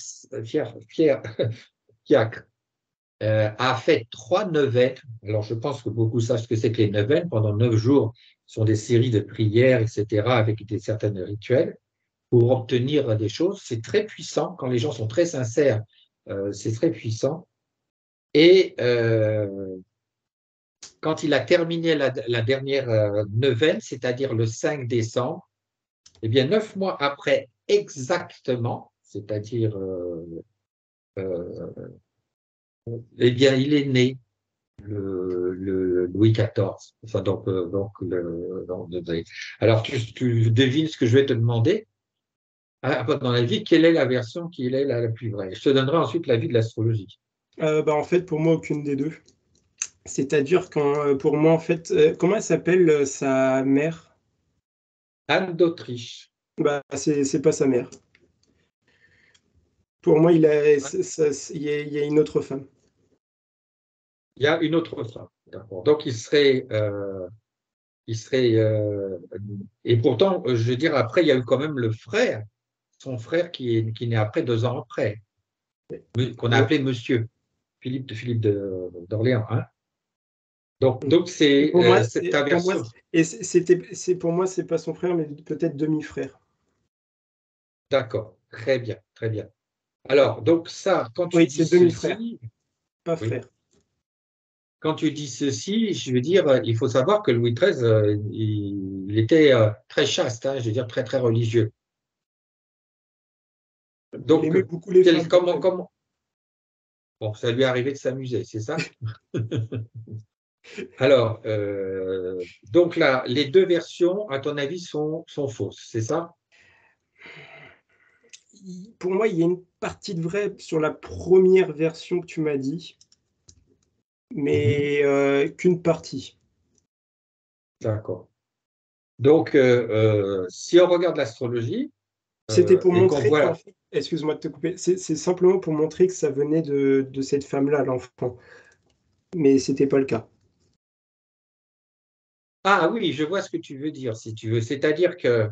a fait 3 neuvaines. Alors, je pense que beaucoup savent ce que c'est que les neuvaines. Pendant 9 jours, ce sont des séries de prières, etc., avec des certains rituels pour obtenir des choses. C'est très puissant. Quand les gens sont très sincères, c'est très puissant. Et quand il a terminé la dernière neuvaine, c'est-à-dire le 5 décembre, eh bien, 9 mois après exactement, c'est-à-dire eh bien, il est né le Louis XIV. Enfin, alors, tu devines ce que je vais te demander. Dans la vie, quelle est la version qui est la plus vraie? Je te donnerai ensuite l'avis de l'astrologie. Bah, en fait, pour moi, aucune des deux. C'est-à-dire pour moi, en fait, comment elle s'appelle sa mère? Anne d'Autriche. Bah, c'est pas sa mère. Pour moi, il y a une autre femme. Il y a une autre femme. D'accord. Donc, et pourtant, je veux dire, après, il y a eu quand même le frère, son frère qui est né après 2 ans après, qu'on a appelé Monsieur Philippe d'Orléans, hein. Donc c'est Pour moi, ta pour moi, version. pour moi, c'est pas son frère, mais peut-être demi-frère. D'accord, très bien, très bien. Alors, donc ça, quand tu Oui, dis c'est demi-frère, ceci, pas oui, frère. quand tu dis ceci, je veux dire, il faut savoir que Louis XIII, il était très chaste, hein, je veux dire très très religieux. Il Donc, aimait beaucoup les femmes. comment Bon, ça lui est arrivé de s'amuser, c'est ça? Alors, donc là, les deux versions, à ton avis, sont fausses, c'est ça? Pour moi, il y a une partie de vrai sur la première version que tu m'as dit, Mhm. mais qu'une partie. D'accord. Donc, si on regarde l'astrologie C'était pour et qu'on montrer qu'en voit... fait, excuse-moi de te couper, c'est simplement pour montrer que ça venait de cette femme-là, l'enfant, mais c'était pas le cas. Ah oui, je vois ce que tu veux dire, si tu veux. C'est-à-dire que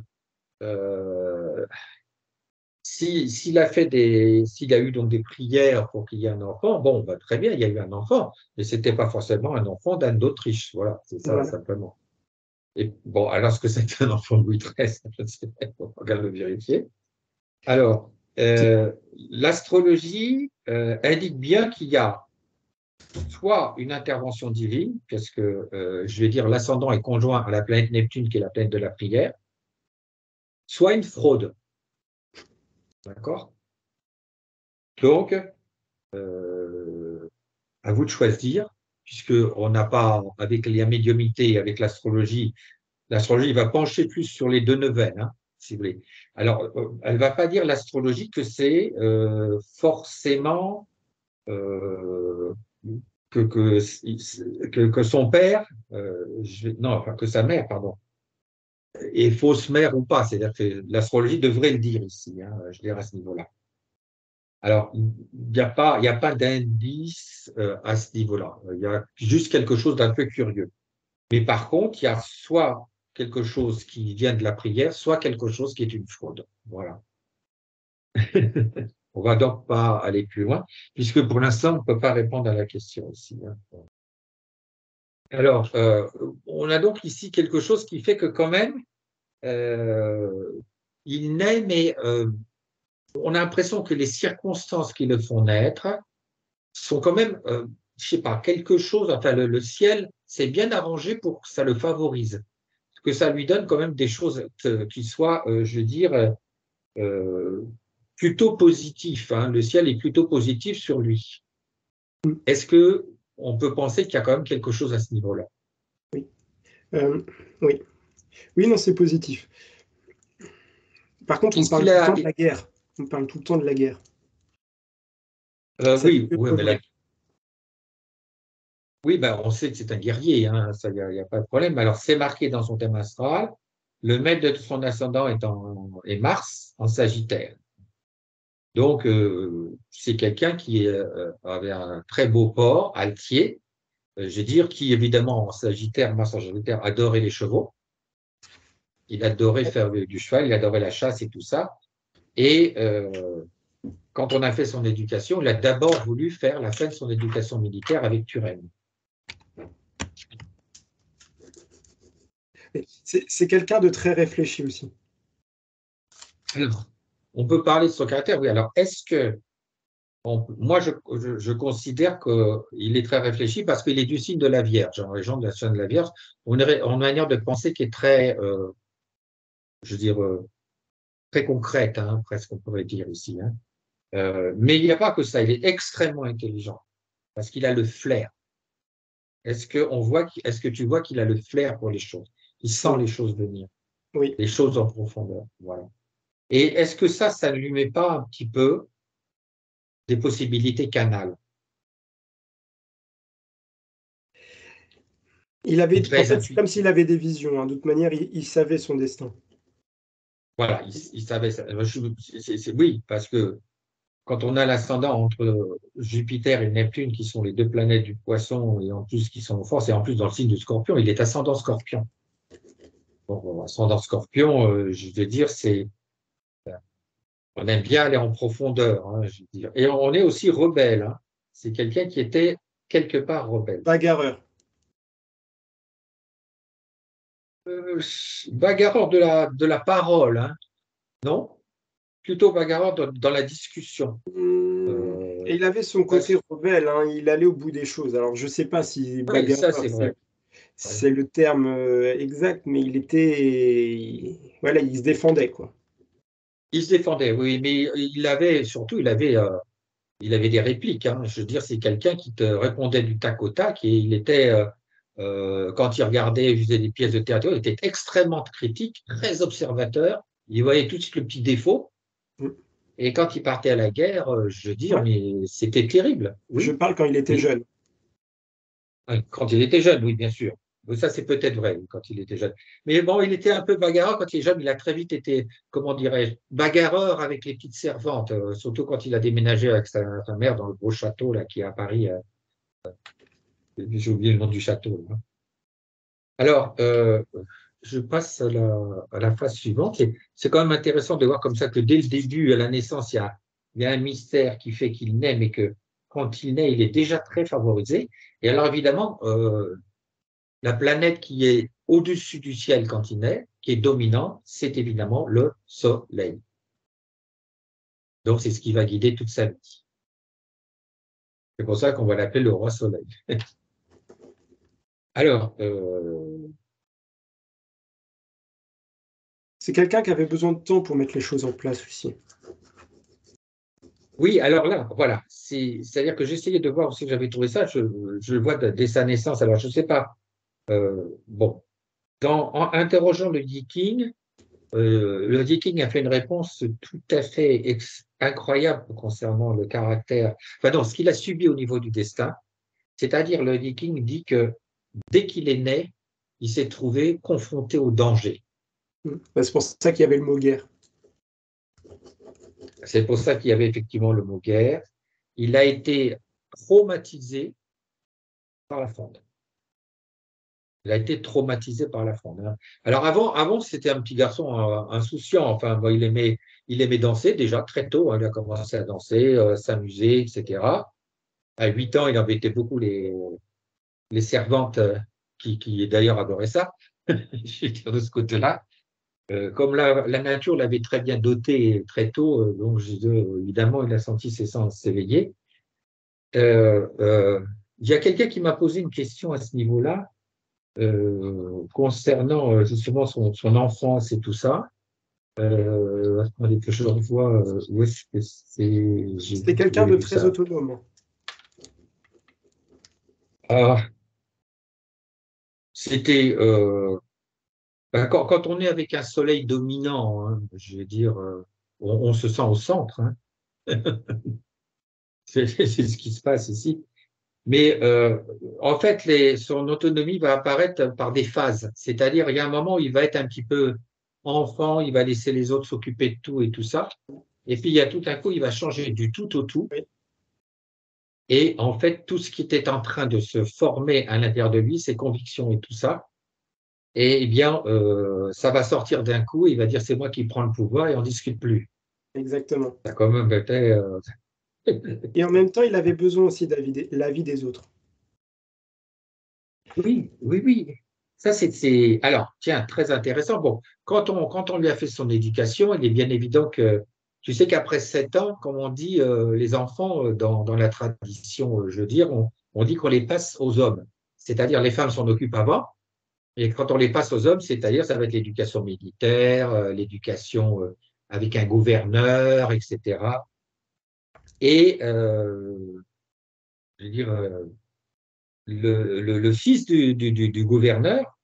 euh, s'il a eu donc des prières pour qu'il y ait un enfant, bon, bah, très bien, il y a eu un enfant, mais c'était pas forcément un enfant d'Anne d'Autriche. Voilà, c'est ça Voilà. simplement. Et bon, alors est-ce que c'est un enfant de Louis XIII? Je ne sais pas, on va le vérifier. Alors, l'astrologie indique bien qu'il y a soit une intervention divine, parce que je vais dire l'ascendant est conjoint à la planète Neptune, qui est la planète de la prière, soit une fraude. D'accord? Donc, à vous de choisir, puisque on n'a pas, avec la médiumnité, avec l'astrologie va pencher plus sur les deux neuvaines, hein, si vous voulez. Alors, elle ne va pas dire l'astrologie que c'est forcément euh, que son père, non, enfin que sa mère, pardon, est fausse mère ou pas. C'est-à-dire que l'astrologie devrait le dire ici, hein, je dirais à ce niveau-là. Alors, il y a pas d'indice à ce niveau-là. Il y a juste quelque chose d'un peu curieux. Mais par contre, il y a soit quelque chose qui vient de la prière, soit quelque chose qui est une fraude. Voilà. On va donc pas aller plus loin, puisque pour l'instant, on ne peut pas répondre à la question ici, hein. Alors, on a donc ici quelque chose qui fait que quand même, euh, il naît, mais on a l'impression que les circonstances qui le font naître sont quand même, je sais pas, quelque chose, enfin le ciel s'est bien arrangé pour que ça le favorise, que ça lui donne quand même des choses qui soient, je veux dire, euh, plutôt positifs, hein. Le ciel est plutôt positif sur lui. Mm. Est-ce que on peut penser qu'il y a quand même quelque chose à ce niveau-là? Oui. Oui. Oui, non, c'est positif. Par contre, on Est-ce parle qu'il tout le a, temps de la guerre. On parle tout le temps de la guerre. Ça oui, te oui, mais poserait. oui, ben, on sait que c'est un guerrier, hein, ça, y a pas de problème. Alors, c'est marqué dans son thème astral. Le maître de son ascendant est Mars en Sagittaire. Donc, c'est quelqu'un qui avait un très beau port, altier, je veux dire, qui évidemment en Sagittaire, Mars en Sagittaire, adorait les chevaux. Il adorait faire du cheval, il adorait la chasse et tout ça. Et quand on a fait son éducation, il a d'abord voulu faire la fin de son éducation militaire avec Turenne. C'est quelqu'un de très réfléchi aussi. Alors, on peut parler de son caractère, oui. Alors, est-ce que moi, je considère qu'il est très réfléchi parce qu'il est du signe de la Vierge. Alors, les gens de la chaîne de la Vierge ont une manière de penser qui est très, je veux dire, très concrète, hein, presque on pourrait dire ici, hein. Mais il n'y a pas que ça, il est extrêmement intelligent parce qu'il a le flair. Est-ce que tu vois qu'il a le flair pour les choses? Il sent Oui, les choses venir, oui. les choses en profondeur. Voilà. Et est-ce que ça ne lui met pas un petit peu des possibilités canales? En Très fait, c'est comme s'il intuitif. avait des visions, hein. De toute manière, il savait son destin. Voilà, il savait ça. Oui, parce que quand on a l'ascendant entre Jupiter et Neptune, qui sont les deux planètes du Poisson, et en plus qui sont en force, et en plus dans le signe du Scorpion, il est ascendant Scorpion. Bon, ascendant Scorpion, je veux dire, on aime bien aller en profondeur, hein, je veux dire. Et on est aussi rebelle, hein. C'est quelqu'un qui était quelque part rebelle. Bagarreur. Euh, Bagarreur de la parole, hein, non? Plutôt bagarreur dans la discussion. Et il avait son côté Parce- rebelle, hein. Il allait au bout des choses. Alors, je sais pas si oui, ça bagarreur, c'est vrai. Ouais. c'est le terme exact, mais voilà, il se défendait, quoi. Il se défendait, oui, mais il avait surtout, il avait des répliques, hein. Je veux dire, c'est quelqu'un qui te répondait du tac au tac et quand il regardait, il faisait des pièces de théâtre, il était extrêmement critique, très observateur. Il voyait tout de suite le petit défaut. Mm. Et quand il partait à la guerre, je veux dire, Ouais, mais c'était terrible. je Oui. parle quand il était Et jeune. quand il était jeune, oui, bien sûr. Ça, c'est peut-être vrai, quand il était jeune. Mais bon, il était un peu bagarreur quand il est jeune. Il a très vite été, comment dirais-je, bagarreur avec les petites servantes, surtout quand il a déménagé avec sa mère dans le beau château là, qui est à Paris. J'ai oublié le nom du château, là. Alors, je passe à la phase suivante. C'est quand même intéressant de voir comme ça que dès le début, à la naissance, il y a un mystère qui fait qu'il naît, mais que quand il naît, il est déjà très favorisé. Et alors, évidemment, la planète qui est au-dessus du ciel quand il naît, qui est dominante, c'est évidemment le Soleil. Donc, c'est ce qui va guider toute sa vie. C'est pour ça qu'on va l'appeler le roi Soleil. Alors, C'est quelqu'un qui avait besoin de temps pour mettre les choses en place aussi. oui, alors là, voilà, c'est-à-dire que j'essayais de voir si j'avais trouvé ça, je le vois dès sa naissance, alors je ne sais pas, bon, en interrogeant le Viking a fait une réponse tout à fait incroyable concernant le caractère, enfin non, ce qu'il a subi au niveau du destin, c'est-à-dire le Viking dit que dès qu'il est né, il s'est trouvé confronté au danger. Mm. Bah, c'est pour ça qu'il y avait le mot guerre. C'est pour ça qu'il y avait effectivement le mot guerre. Il a été traumatisé par la fronde. Il a été traumatisé par la fronde, hein. Alors avant c'était un petit garçon insouciant. Enfin, bon, il aimait danser déjà très tôt, hein. Il a commencé à danser, s'amuser, etc. À 8 ans, il embêtait beaucoup les servantes qui d'ailleurs adoraient ça. Je veux dire, de ce côté-là. Comme la nature l'avait très bien doté très tôt, donc évidemment, il a senti ses sens s'éveiller. Euh, euh, il y a quelqu'un qui m'a posé une question à ce niveau-là, concernant justement son enfance et tout ça. Attendez que je revois où est-ce que c'est. C'était quelqu'un J'ai de vu très ça. autonome. Ah, c'était ben, quand on est avec un soleil dominant, hein, je veux dire, on se sent au centre, hein. C'est ce qui se passe ici. Mais en fait, son autonomie va apparaître par des phases. C'est-à-dire, il y a un moment où il va être un petit peu enfant, il va laisser les autres s'occuper de tout et tout ça. Et puis, il y a tout un coup, il va changer du tout au tout. Oui, Et en fait, tout ce qui était en train de se former à l'intérieur de lui, ses convictions et tout ça, et eh bien, ça va sortir d'un coup, il va dire c'est moi qui prends le pouvoir et on ne discute plus. exactement. Ça a quand même été, Et en même temps, il avait besoin aussi de l'avis des autres. oui, oui, oui. Ça, alors, tiens, très intéressant. Bon, quand on lui a fait son éducation, il est bien évident que, tu sais qu'après 7 ans, comme on dit, les enfants, dans la tradition, je veux dire, on dit qu'on les passe aux hommes. C'est-à-dire, les femmes s'en occupent avant, et quand on les passe aux hommes, c'est-à-dire, ça va être l'éducation militaire, l'éducation avec un gouverneur, etc. Et, je veux dire, le fils du gouverneur,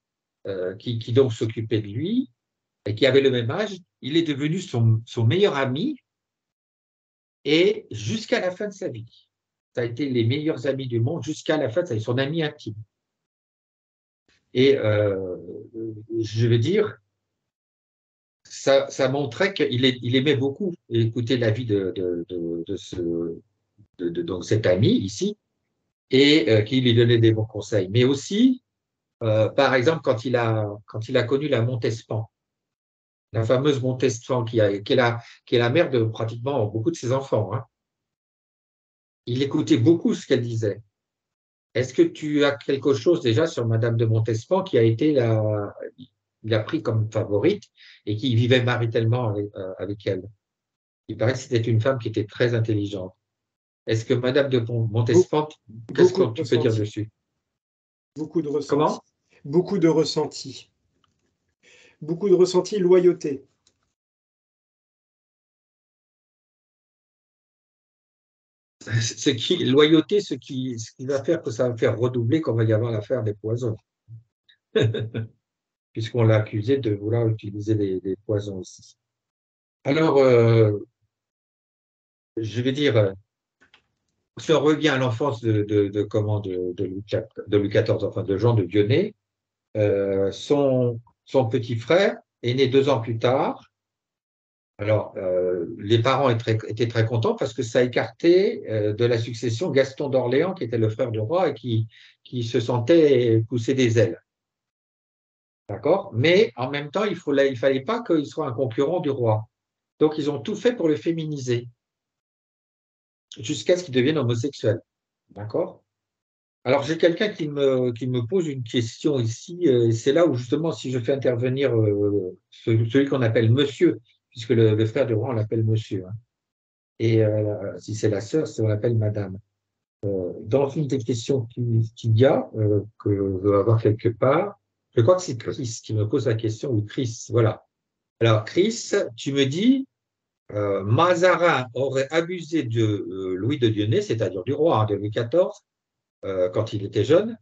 qui donc s'occupait de lui et qui avait le même âge, il est devenu son meilleur ami et jusqu'à la fin de sa vie. Ça a été les meilleurs amis du monde jusqu'à la fin de sa vie, son ami intime. Et je veux dire, ça montrait qu'il aimait beaucoup écouter la vie de cet ami ici et qu'il lui donnait des bons conseils. Mais aussi, par exemple, quand il a connu la Montespan, la fameuse Montespan qui est la mère de pratiquement beaucoup de ses enfants, hein. Il écoutait beaucoup ce qu'elle disait. Est-ce que tu as quelque chose déjà sur Madame de Montespan qui a été il a pris comme favorite et qui vivait maritalement avec elle? Il paraît que c'était une femme qui était très intelligente. Est-ce que Madame de Beau- Montespan, qu'est-ce Beaucoup que de tu peux dire ressentis. dessus? Beaucoup de ressentis. Comment? Beaucoup de ressentis. Beaucoup de ressentis, loyauté. loyauté, ce qui va faire que ça va faire redoubler quand va y avoir l'affaire des poisons, puisqu'on l'a accusé de vouloir utiliser des poisons ici. Alors, je vais dire, si on revient à l'enfance de Louis XIV, enfin de Jean de Dionée, son petit frère est né 2 ans plus tard. Alors, les parents étaient très contents parce que ça écartait de la succession Gaston d'Orléans, qui était le frère du roi et qui se sentait pousser des ailes. D'accord? Mais en même temps, il ne fallait pas qu'il soit un concurrent du roi. Donc, ils ont tout fait pour le féminiser, jusqu'à ce qu'il devienne homosexuel. D'accord? Alors, j'ai quelqu'un qui me pose une question ici, et c'est là où justement, si je fais intervenir celui qu'on appelle monsieur, puisque le frère du roi, on l'appelle monsieur, hein. Et si c'est la sœur, on l'appelle madame. Dans une des questions qu'il y a, que je veux avoir quelque part, je crois que c'est Chris qui me pose la question, ou Chris, voilà. Alors, Chris, tu me dis, Mazarin aurait abusé de Louis de Dionée, c'est-à-dire du roi, hein, de Louis XIV, quand il était jeune,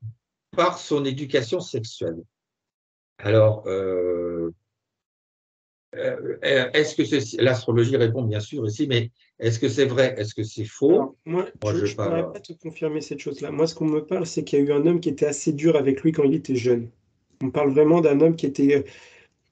par son éducation sexuelle. Alors, est-ce que l'astrologie répond bien sûr ici, mais est-ce que c'est vrai? Est-ce que c'est faux? Alors, moi, Moi, je je ne vais pourrais pas. pas te confirmer cette chose-là. Moi, ce qu'on me parle, c'est qu'il y a eu un homme qui était assez dur avec lui quand il était jeune. On parle vraiment d'un homme qui était.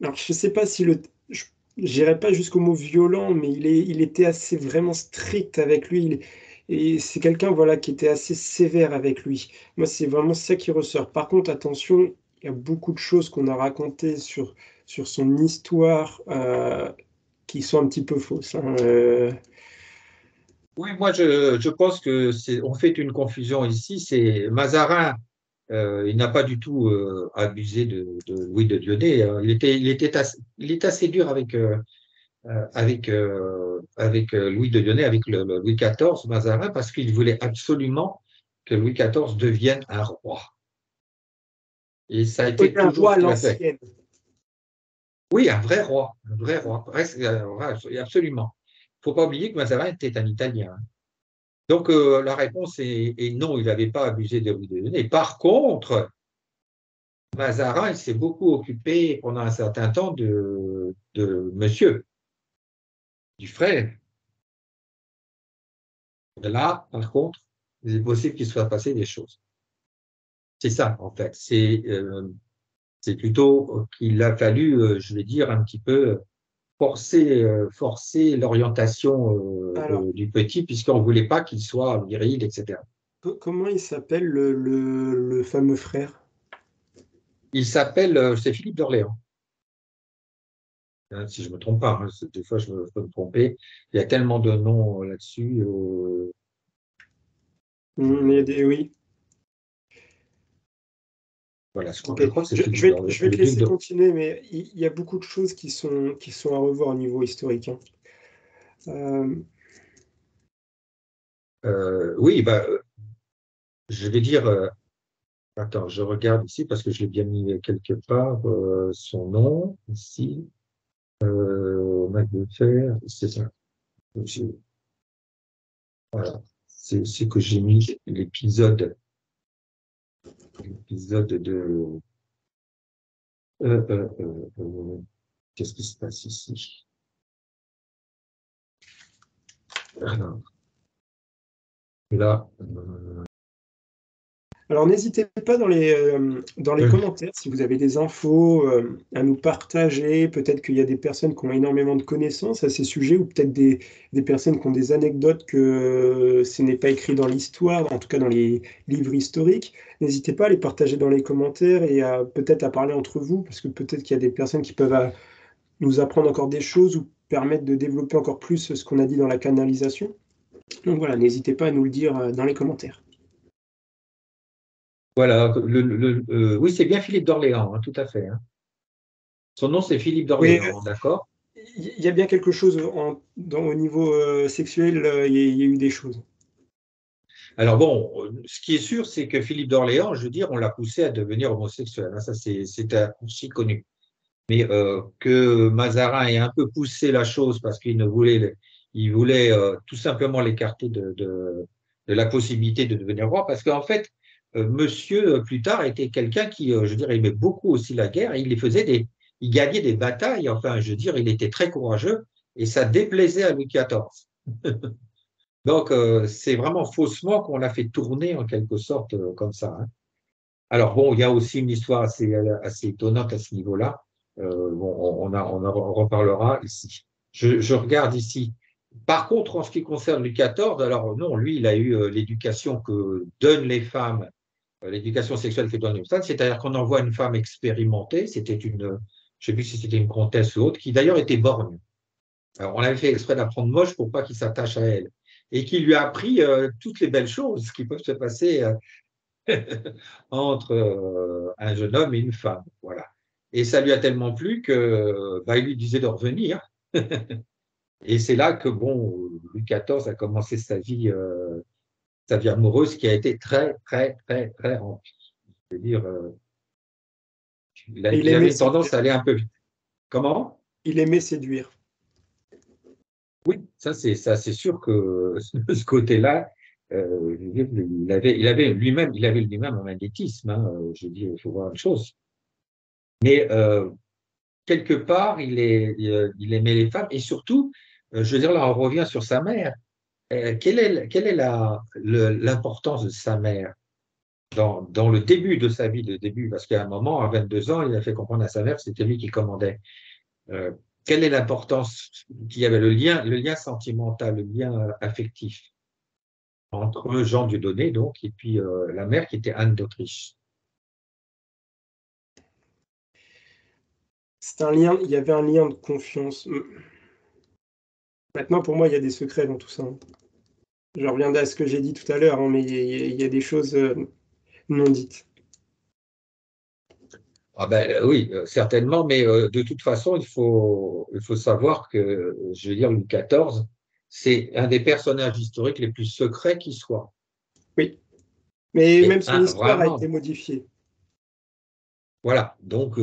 Alors, je ne sais pas si le. Je n'irai pas jusqu'au mot violent, mais il était assez vraiment strict avec lui. Et c'est quelqu'un, voilà, qui était assez sévère avec lui. Moi, c'est vraiment ça qui ressort. Par contre, attention, il y a beaucoup de choses qu'on a racontées sur son histoire qui sont un petit peu fausses, hein. Oui, moi, je pense que on fait une confusion ici. C'est Mazarin, il n'a pas du tout abusé de Louis de Dionée, hein. Il était assez dur avec Louis de Dionée, avec le Louis XIV, Mazarin, parce qu'il voulait absolument que Louis XIV devienne un roi. Et ça a Oui, été un toujours roi ce à qu'il a fait. l'ancienne. Oui, un vrai roi, presque, absolument. Il ne faut pas oublier que Mazarin était un Italien. Donc, la réponse est non, il n'avait pas abusé de Louis de Dionée. Par contre, Mazarin, il s'est beaucoup occupé pendant un certain temps de monsieur, du frère. Là, par contre, il est possible qu'il soit passé des choses. C'est ça, en fait. C'est plutôt qu'il a fallu, je vais dire, un petit peu forcer l'orientation Alors, du petit, puisqu'on ne voulait pas qu'il soit viril, etc. comment il s'appelle le fameux frère? Il s'appelle, c'est Philippe d'Orléans, hein, si je ne me trompe pas, hein, des fois je peux me tromper. Il y a tellement de noms là-dessus. Il y a des, oui. Voilà, je crois, Ok. je crois que c'est Je Philippe vais, d'Orléans, je vais le te duc laisser de. continuer, mais il y a beaucoup de choses qui sont à revoir au niveau historique, hein. Euh, Oui, bah, je vais dire, attends, je regarde ici parce que je l'ai bien mis quelque part, son nom, ici, Magnifer, c'est ça. Voilà, c'est que j'ai mis l'épisode de. euh, euh, euh, qu'est-ce qui se passe ici? Alors, là, alors, n'hésitez pas dans les euh, commentaires si vous avez des infos à nous partager. Peut-être qu'il y a des personnes qui ont énormément de connaissances à ces sujets, ou peut-être des personnes qui ont des anecdotes que ce n'est pas écrit dans l'histoire, en tout cas dans les livres historiques. N'hésitez pas à les partager dans les commentaires et peut-être à parler entre vous, parce que peut-être qu'il y a des personnes qui peuvent nous apprendre encore des choses ou permettre de développer encore plus ce qu'on a dit dans la canalisation. Donc voilà, n'hésitez pas à nous le dire dans les commentaires. voilà, oui, c'est bien Philippe d'Orléans, hein, tout à fait, hein. Son nom, c'est Philippe Oui, d'Orléans, d'accord? il y a bien quelque chose au niveau sexuel, il y a eu des choses. Alors bon, ce qui est sûr, c'est que Philippe d'Orléans, je veux dire, on l'a poussé à devenir homosexuel, hein, ça, c'est aussi connu. Mais que Mazarin ait un peu poussé la chose parce qu'il voulait tout simplement l'écarter de la possibilité de devenir roi, parce qu'en fait, monsieur, plus tard, était quelqu'un qui, je veux dire, aimait beaucoup aussi la guerre, et il gagnait des batailles, enfin, je veux dire, il était très courageux, et ça déplaisait à Louis XIV. Donc, c'est vraiment faussement qu'on l'a fait tourner en quelque sorte comme ça, hein. Alors, bon, il y a aussi une histoire assez étonnante à ce niveau-là. Bon, on en reparlera ici. Je regarde ici. Par contre, en ce qui concerne Louis XIV, alors non, lui, il a eu l'éducation que donnent les femmes, l'éducation sexuelle que donnent les femmes, c'est-à-dire qu'on envoie une femme expérimentée, je ne sais plus si c'était une comtesse ou autre, qui d'ailleurs était borgne. Alors, on avait fait exprès d'apprendre moche pour pas qu'il s'attache à elle, et qui lui a appris toutes les belles choses qui peuvent se passer entre un jeune homme et une femme. Voilà. Et ça lui a tellement plu que il lui disait de revenir. Et c'est là que bon, Louis XIV a commencé sa vie amoureuse qui a été très, très, très, très remplie. Je veux dire, Et il il aimait avait une séduire. tendance à aller un peu vite. Comment? Il aimait séduire. Oui, ça c'est sûr que ce côté-là, je veux dire, il avait lui-même un magnétisme, hein, je dis, il faut voir une chose. Mais quelque part, il aimait les femmes et surtout, je veux dire, là, on revient sur sa mère. Quelle est l'importance de sa mère dans le début de sa vie, le début, parce qu'à un moment, à 22 ans, il a fait comprendre à sa mère que c'était lui qui commandait. Euh, Quelle est l'importance qu'il y avait le lien sentimental, le lien affectif entre Jean Dieudonné, donc, et puis la mère qui était Anne d'Autriche. C'est un lien, il y avait un lien de confiance. Maintenant, pour moi, il y a des secrets dans tout ça, hein. Je reviendrai à ce que j'ai dit tout à l'heure, hein, mais il y a des choses non dites. Ah ben, oui, certainement, mais de toute façon, il faut savoir que, je veux dire, Louis XIV, c'est un des personnages historiques les plus secrets qui soit. Oui, mais Et même son histoire a été vraiment, modifiée. voilà. Donc,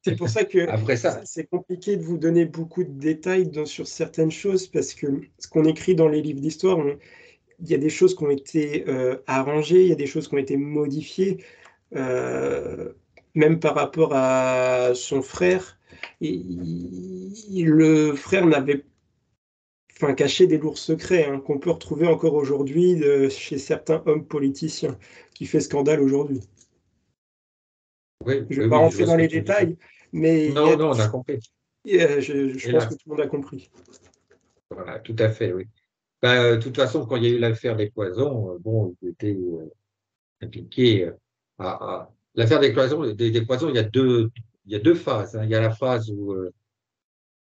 C'est pour ça que après ça, c'est compliqué de vous donner beaucoup de détails sur certaines choses, parce que ce qu'on écrit dans les livres d'histoire, il y a des choses qui ont été arrangées, il y a des choses qui ont été modifiées, euh, même par rapport à son frère. Le frère n'avait enfin, caché des lourds secrets, hein, qu'on peut retrouver encore aujourd'hui chez certains hommes politiciens, qui fait scandale aujourd'hui. oui, Je ne oui, vais pas oui, je rentrer vois dans ce que les tu veux dire. détails, mais il y Non, a non, on a compris. je pense que Hélas, tout le monde a compris. voilà, tout à fait, oui. Ben, de toute façon, quand il y a eu l'affaire des poisons, bon, il était impliqué l'affaire des poisons, il y a deux phases, hein. Il y a la phase où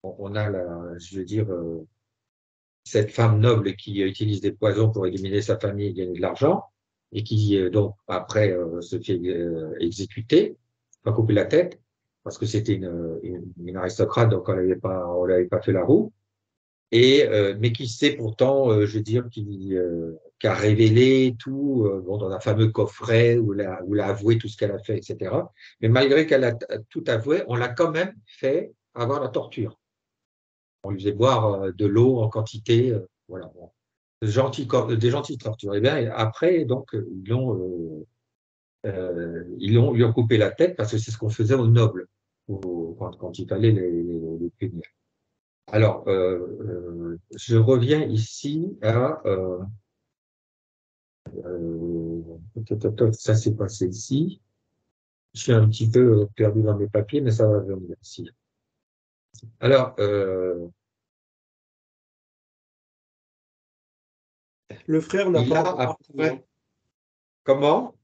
on a je veux dire, cette femme noble qui utilise des poisons pour éliminer sa famille et gagner de l'argent, et qui donc après se fait exécuter, pas couper la tête, parce que c'était une aristocrate, donc on l'avait pas fait la roue, et mais qui sait pourtant, je veux dire, qui a révélé tout bon, dans un fameux coffret où elle a avoué tout ce qu'elle a fait, etc. Mais malgré qu'elle a tout avoué, on l'a quand même fait avoir la torture. On lui faisait boire de l'eau en quantité, voilà. Bon. Des gentilles tortures. Et bien, après, donc, lui ont coupé la tête parce que c'est ce qu'on faisait aux nobles quand il fallait les punir. Alors, je reviens ici à ça s'est passé ici. Je suis un petit peu perdu dans mes papiers, mais ça va venir ici. Alors, Le frère n'a il pas a un bon parcours, hein. après, comment?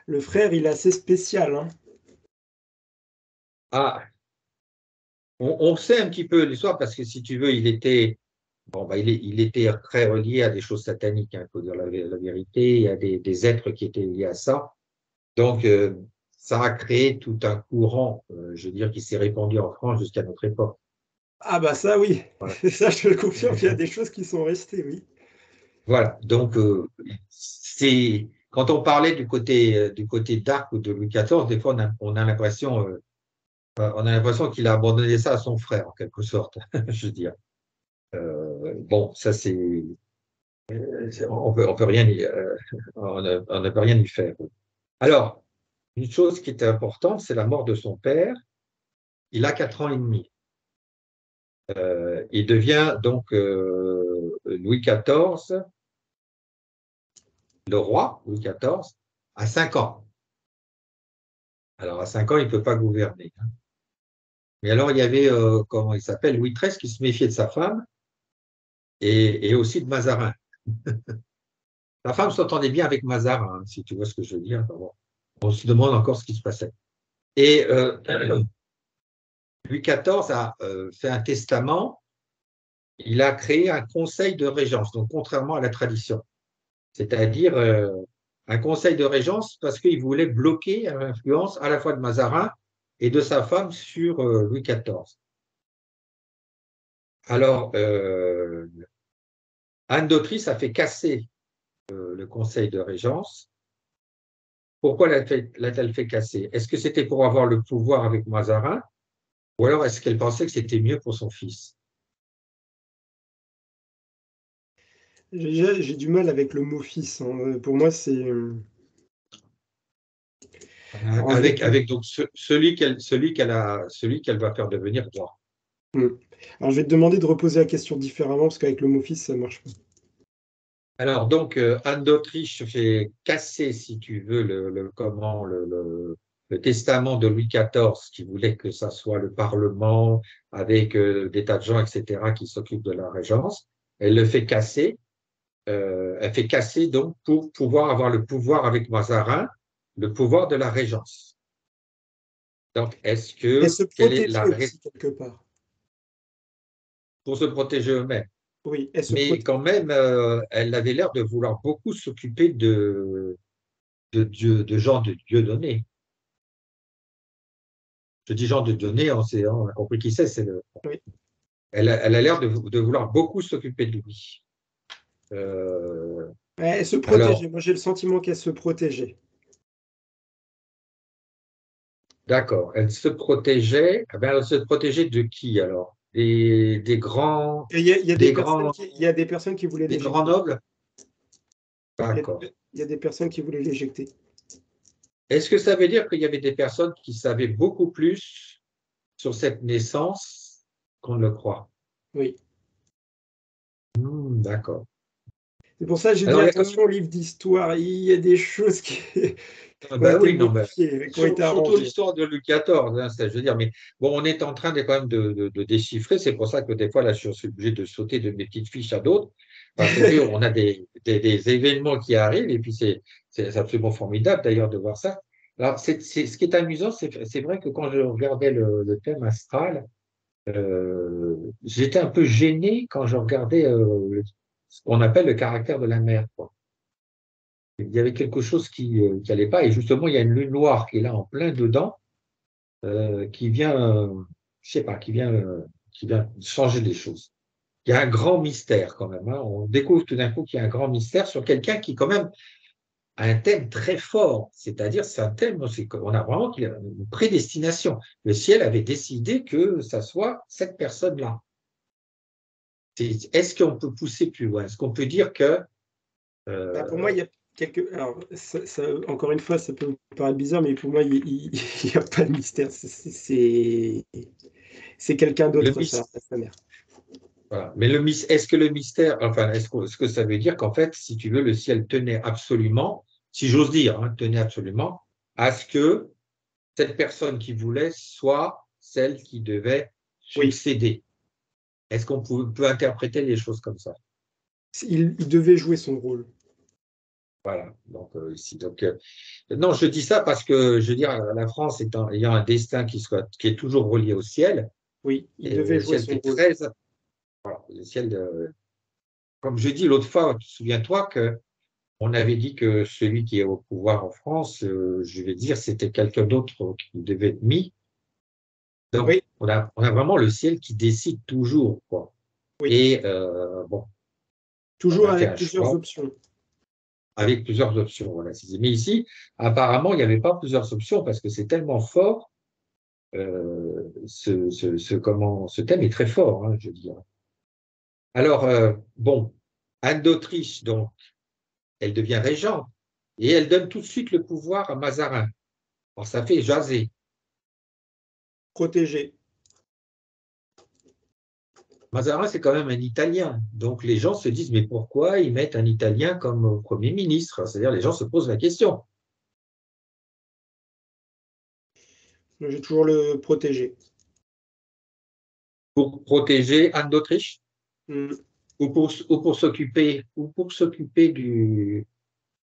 Le frère, il est assez spécial, hein. Ah, on sait un petit peu l'histoire parce que si tu veux, il était bon, bah, il était très relié à des choses sataniques, hein, il faut dire la vérité. Il y a des êtres qui étaient liés à ça. Donc, ça a créé tout un courant, je veux dire, qui s'est répandu en France jusqu'à notre époque. Ah bah ça oui, Voilà. ça je te le confirme, il y a des choses qui sont restées, oui. Voilà. Donc, c'est quand on parlait du côté dark ou de Louis XIV, des fois on a l'impression qu'il a abandonné ça à son frère en quelque sorte, je veux dire. Bon, ça on peut rien on ne peut rien y faire. Alors, une chose qui était importante, c'est la mort de son père. Il a 4 ans et demi. Il devient donc Louis XIV, le roi Louis XIV, à 5 ans. Alors, à 5 ans, il ne peut pas gouverner. Mais alors, il y avait, comment il s'appelle, Louis XIII, qui se méfiait de sa femme et aussi de Mazarin. La femme s'entendait bien avec Mazarin, si tu vois ce que je veux dire. Enfin, bon, on se demande encore ce qui se passait. Et Louis XIV a fait un testament. Il a créé un conseil de régence, donc contrairement à la tradition. C'est-à-dire un conseil de régence parce qu'il voulait bloquer l'influence à la fois de Mazarin et de sa femme sur Louis XIV. Alors, Anne d'Autriche a fait casser le conseil de régence. Pourquoi l'a-t-elle fait casser? Est-ce que c'était pour avoir le pouvoir avec Mazarin ou alors est-ce qu'elle pensait que c'était mieux pour son fils? J'ai du mal avec le mot fils, hein. Pour moi, c'est avec. Avec donc celui qu'elle va faire devenir roi. Alors, je vais te demander de reposer la question différemment parce qu'avec le mot fils, ça marche pas. Alors donc Anne d'Autriche fait casser, si tu veux, le testament de Louis XIV qui voulait que ça soit le Parlement avec des tas de gens, etc., qui s'occupent de la régence. Elle le fait casser. Elle fait casser donc pour pouvoir avoir le pouvoir avec Mazarin, le pouvoir de la régence. Donc est-ce Et que se quelle est protéger aussi quelque part. pour se protéger eux-mêmes? Oui, et se Mais protéger. quand même, elle avait l'air de vouloir beaucoup s'occuper de gens de Dieu donné. Je dis gens de donné, on a compris qui c'est. Oui. Elle a l'air de vouloir beaucoup s'occuper de lui. Euh, Elle se protégeait. alors, Moi, j'ai le sentiment qu'elle se protégeait. d'accord, elle se protégeait. Eh ben, elle se protégeait de qui alors? Et il y a des des personnes grands, il y a des personnes qui voulaient des grands l'éjecter. nobles? Il y D'accord. il y a des personnes qui voulaient l'éjecter. Est-ce que ça veut dire qu'il y avait des personnes qui savaient beaucoup plus sur cette naissance qu'on ne le croit? Oui. D'accord. C'est pour ça que j'ai dit Alors, il y a quand même. attention au livre d'histoire. Il y a des choses qui, Ah qui ont ben été oui, non, mais modifiées, qui ont été surtout arrangées. l'histoire de Louis XIV, hein, je veux dire, mais bon, on est en train de, quand même de déchiffrer. C'est pour ça que des fois, là, je suis obligé de sauter de mes petites fiches à d'autres, parce qu'on a des événements qui arrivent, et puis c'est absolument formidable d'ailleurs de voir ça. Alors, ce qui est amusant, c'est vrai que quand je regardais le thème astral, j'étais un peu gêné quand je regardais ce qu'on appelle le caractère de la mer, quoi. Il y avait quelque chose qui allait pas. Et justement, il y a une lune noire qui est là en plein dedans, qui vient, je sais pas, qui vient changer les choses. Il y a un grand mystère quand même, hein. On découvre tout d'un coup qu'il y a un grand mystère sur quelqu'un qui quand même a un thème très fort. C'est-à-dire, c'est un thème, on a vraiment une prédestination. Le ciel avait décidé que ça soit cette personne-là. Est-ce qu'on peut pousser plus loin? Est-ce qu'on peut dire que Bah, pour moi, euh, il y a quelques. Alors, encore une fois, ça peut vous paraître bizarre, mais pour moi, il n'y a pas de mystère. C'est quelqu'un le d'autre, ça, mystère. sa mère. Voilà. Mais est-ce que le mystère, enfin, est-ce que ça veut dire qu'en fait, si tu veux, le ciel tenait absolument, si j'ose dire, hein, tenait absolument à ce que cette personne qui voulait soit celle qui devait Oui, succéder? Est-ce qu'on peut interpréter les choses comme ça? il devait jouer son rôle. Voilà. Donc, ici, donc, non, je dis ça parce que, je veux dire, la France ayant un destin qui est toujours relié au ciel, Oui, il et devait le jouer ciel qui son est rôle. très, voilà, le ciel, comme je dis l'autre fois, souviens-toi que on avait dit que celui qui est au pouvoir en France, je vais dire, c'était quelqu'un d'autre qui devait être mis. Donc, Oui, on a vraiment le ciel qui décide toujours, quoi. oui. Et bon, on Toujours a fait avec un plusieurs choix options. avec plusieurs options. Voilà. Mais ici, apparemment, il n'y avait pas plusieurs options parce que c'est tellement fort. Ce thème est très fort, hein, je veux dire. Alors, bon. Anne d'Autriche, donc, elle devient régente et elle donne tout de suite le pouvoir à Mazarin. Alors, ça fait jaser. Protégé. Mazarin, c'est quand même un Italien. Donc, les gens se disent, mais pourquoi ils mettent un Italien comme Premier ministre? C'est-à-dire, les gens se posent la question. J'ai toujours le protégé. Pour protéger Anne d'Autriche Hmm. ou pour s'occuper du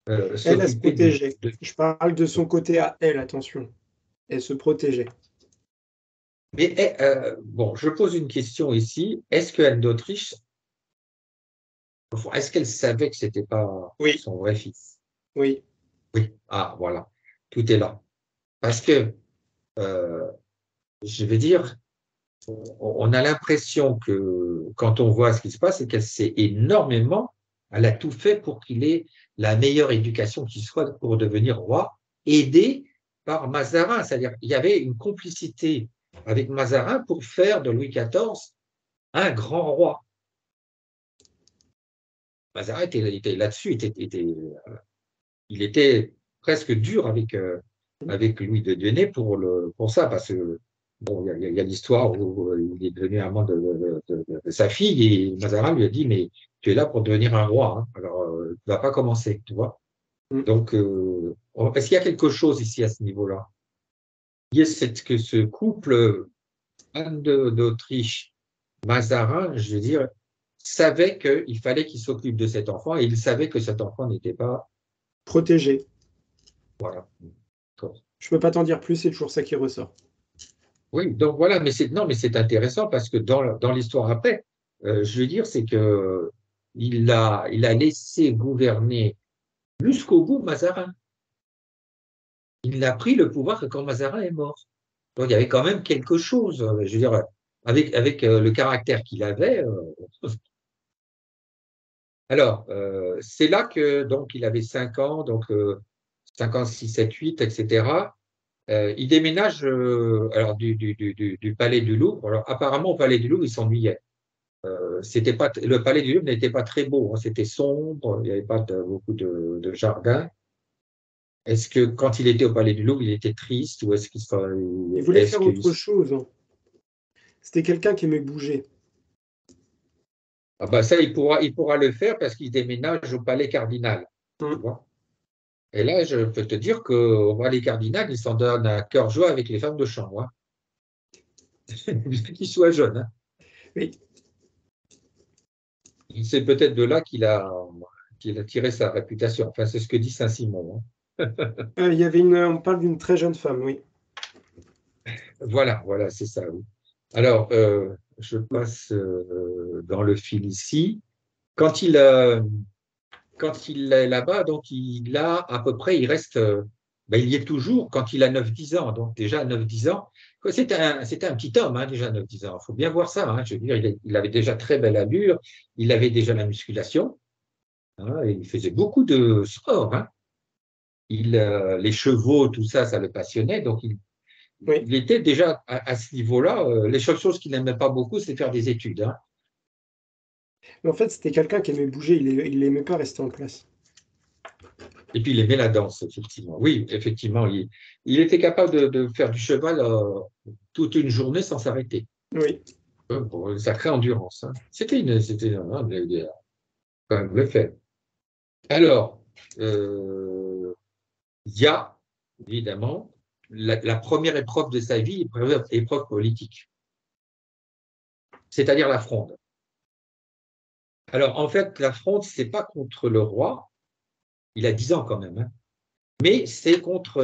Elle se s'occuper protégeait. Je parle de son côté à elle, attention. Elle se protégeait. Mais bon, je pose une question ici. Est-ce que Anne d'Autriche, est-ce qu'elle savait que c'était pas Oui, son vrai fils? oui. Oui. Ah, voilà. Tout est là. Parce que, euh, je vais dire, on a l'impression que quand on voit ce qui se passe, c'est qu'elle sait énormément, elle a tout fait pour qu'il ait la meilleure éducation qui soit pour devenir roi, aidée par Mazarin. C'est-à-dire il y avait une complicité avec Mazarin pour faire de Louis XIV un grand roi. Mazarin était là-dessus, il était presque dur avec Louis de Dienay pour ça, parce que bon, il y a l'histoire où il est devenu amant de sa fille et Mazarin lui a dit, mais tu es là pour devenir un roi, hein, alors tu ne vas pas commencer, tu vois. Hmm. Donc, est-ce qu'il y a quelque chose ici à ce niveau-là? C'est que ce couple Anne d'Autriche, Mazarin, je veux dire, savait qu'il fallait qu'il s'occupe de cet enfant et il savait que cet enfant n'était pas. Protégé. Voilà. Je peux pas t'en dire plus, c'est toujours ça qui ressort. Oui, donc voilà, non, mais c'est intéressant parce que dans l'histoire après, je veux dire, c'est que il a laissé gouverner jusqu'au bout Mazarin. Il n'a pris le pouvoir que quand Mazarin est mort. Donc il y avait quand même quelque chose, je veux dire, avec le caractère qu'il avait. Alors, c'est là que donc il avait 5 ans, donc 5 ans, 6, 7, 8, etc. Il déménage alors du palais du Louvre. Alors apparemment au palais du Louvre, il s'ennuyait. C'était pas, le palais du Louvre n'était pas très beau, hein, c'était sombre, il n'y avait pas beaucoup de jardins. Est-ce que quand il était au palais du Louvre, il était triste ou Il voulait est-ce faire qu'il autre chose, hein. C'était quelqu'un qui aimait bouger. ah bah ça il pourra le faire parce qu'il déménage au palais cardinal, tu Hmm. vois. Et là, je peux te dire qu'au palais cardinal, il s'en donne à cœur joie avec les femmes de chambre, hein. Qu'il soit jeune, hein. Oui. C'est peut-être de là qu'il a tiré sa réputation. Enfin, c'est ce que dit Saint-Simon, hein. Il y avait on parle d'une très jeune femme, oui. Voilà, voilà, c'est ça, oui. Alors, je passe dans le fil ici. Quand il, euh, quand il est là-bas, donc il a à peu près, il reste, ben, il y est toujours quand il a 9 10 ans. Donc déjà à 9 10 ans, c'était un petit homme, hein, déjà à 9 10 ans. Il faut bien voir ça, hein. Je veux dire, il avait déjà très belle allure, il avait déjà la musculation, hein, et il faisait beaucoup de sport, hein. Les chevaux, tout ça, ça le passionnait. Donc Oui. il était déjà à ce niveau-là. Les seules choses qu'il n'aimait pas beaucoup, c'est faire des études, hein. Mais en fait, c'était quelqu'un qui aimait bouger, il aimait pas rester en place. Et puis il aimait la danse, effectivement. Oui, effectivement, il était capable de faire du cheval toute une journée sans s'arrêter. Oui. Pour une sacrée endurance, hein. Quand même le fait. Alors, il y a évidemment la première épreuve de sa vie, épreuve politique, c'est-à-dire la fronde. Alors, en fait, la fronde, c'est pas contre le roi, il a 10 ans quand même, hein, mais c'est contre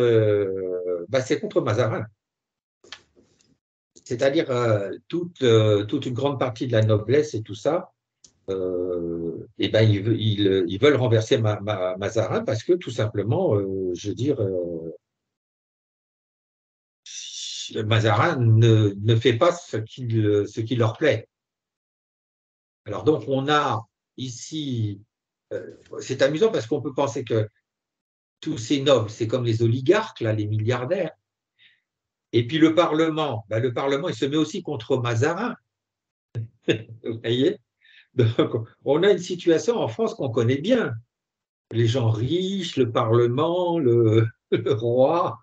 Mazarin. C'est-à-dire toute une grande partie de la noblesse et tout ça, et ben ils veulent renverser Mazarin parce que tout simplement, je veux dire, Mazarin ne fait pas ce qui leur plaît. Alors donc on a ici, c'est amusant parce qu'on peut penser que tous ces nobles, c'est comme les oligarques, là, les milliardaires. Et puis le Parlement, il se met aussi contre Mazarin, vous voyez. Donc, on a une situation en France qu'on connaît bien. Les gens riches, le Parlement, le roi.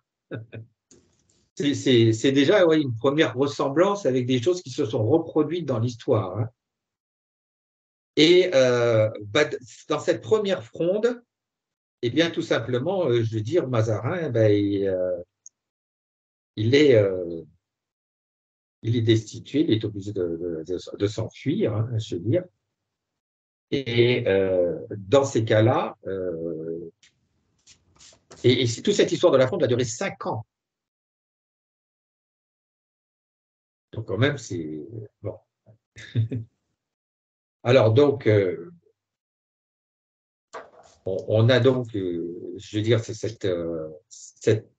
C'est déjà ouais, une première ressemblance avec des choses qui se sont reproduites dans l'histoire. Hein. Et bah, dans cette première fronde, eh bien, tout simplement, je veux dire, Mazarin, ben, il est, il est destitué, il est obligé de s'enfuir, hein, je veux dire. Et dans ces cas-là, et toute cette histoire de la fronde a duré 5 ans. Donc quand même, c'est bon. Alors donc, on a donc, je veux dire, c'est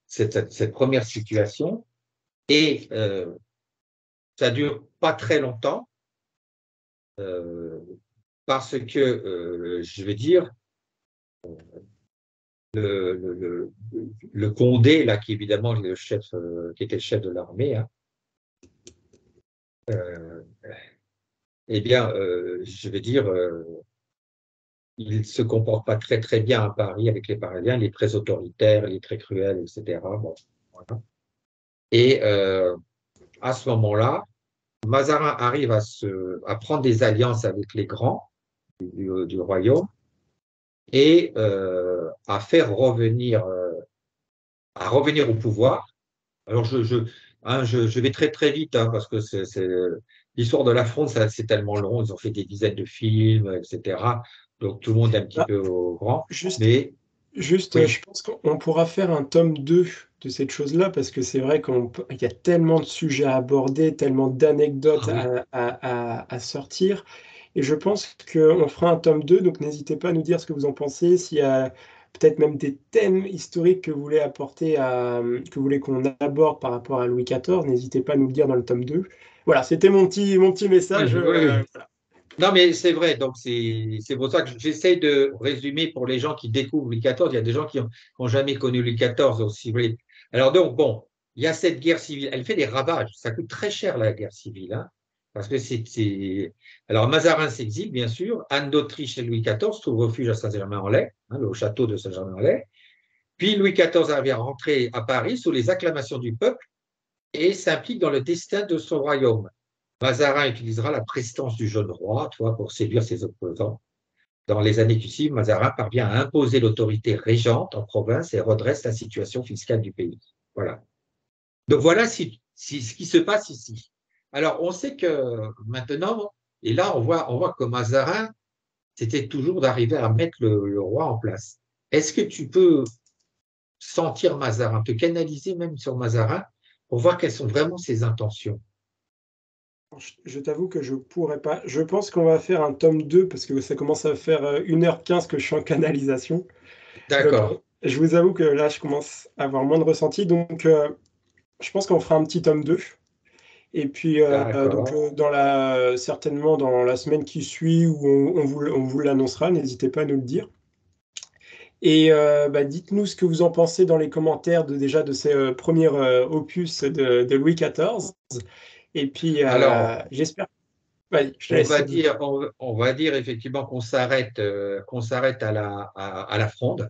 cette première situation, et ça dure pas très longtemps, parce que, je veux dire, le Condé, là, qui évidemment est le chef, qui était le chef de l'armée, hein, eh bien, je veux dire, il ne se comporte pas très très bien à Paris avec les Parisiens, il est très autoritaire, il est très cruel, etc. Bon, voilà. Et à ce moment-là, Mazarin arrive à prendre des alliances avec les grands du royaume et à revenir au pouvoir. Alors, je vais très très vite hein, parce que l'histoire de la fronde, c'est tellement long. Ils ont fait des dizaines de films, etc. Donc, tout le monde est un petit Ah, peu au grand. juste, Mais je oui, pense qu'on pourra faire un tome 2 de cette chose-là, parce que c'est vrai qu'il y a tellement de sujets à aborder, tellement d'anecdotes ah oui, à sortir. Et je pense qu'on fera un tome 2, donc n'hésitez pas à nous dire ce que vous en pensez, s'il y a peut-être même des thèmes historiques que vous voulez apporter que vous voulez qu'on aborde par rapport à Louis XIV, n'hésitez pas à nous le dire dans le tome 2. Voilà, c'était mon petit oui, message. oui, oui. Non, mais c'est vrai. Donc, c'est pour ça que j'essaie de résumer pour les gens qui découvrent Louis XIV. Il y a des gens qui n'ont jamais connu Louis XIV aussi. Oui. Alors, donc, bon, il y a cette guerre civile. Elle fait des ravages. Ça coûte très cher, la guerre civile. Hein, parce que Alors, Mazarin s'exile, bien sûr. Anne d'Autriche et Louis XIV trouvent refuge à Saint-Germain-en-Laye, hein, au château de Saint-Germain-en-Laye. Puis, Louis XIV arrive à rentrer à Paris sous les acclamations du peuple et s'implique dans le destin de son royaume. Mazarin utilisera la prestance du jeune roi, tu vois, pour séduire ses opposants. Dans les années qui suivent, Mazarin parvient à imposer l'autorité régente en province et redresse la situation fiscale du pays. Voilà. Donc voilà ce qui se passe ici. Alors on sait que maintenant, et là on voit que Mazarin, c'était toujours d'arriver à mettre le roi en place. Est-ce que tu peux sentir Mazarin, te canaliser même sur Mazarin pour voir quelles sont vraiment ses intentions? Je t'avoue que je pourrais pas. Je pense qu'on va faire un tome 2 parce que ça commence à faire 1h15 que je suis en canalisation. Donc, D'accord, je vous avoue que là, je commence à avoir moins de ressenti. Donc, je pense qu'on fera un petit tome 2. Et puis, donc, d'accord. certainement dans la semaine qui suit, où on vous l'annoncera, n'hésitez pas à nous le dire. Et bah, dites-nous ce que vous en pensez dans les commentaires déjà de ces premiers opus de Louis XIV. Et puis, Alors, j'espère. Vas-y, je te on laisse. va dire, on va dire effectivement qu'on s'arrête à la fronde.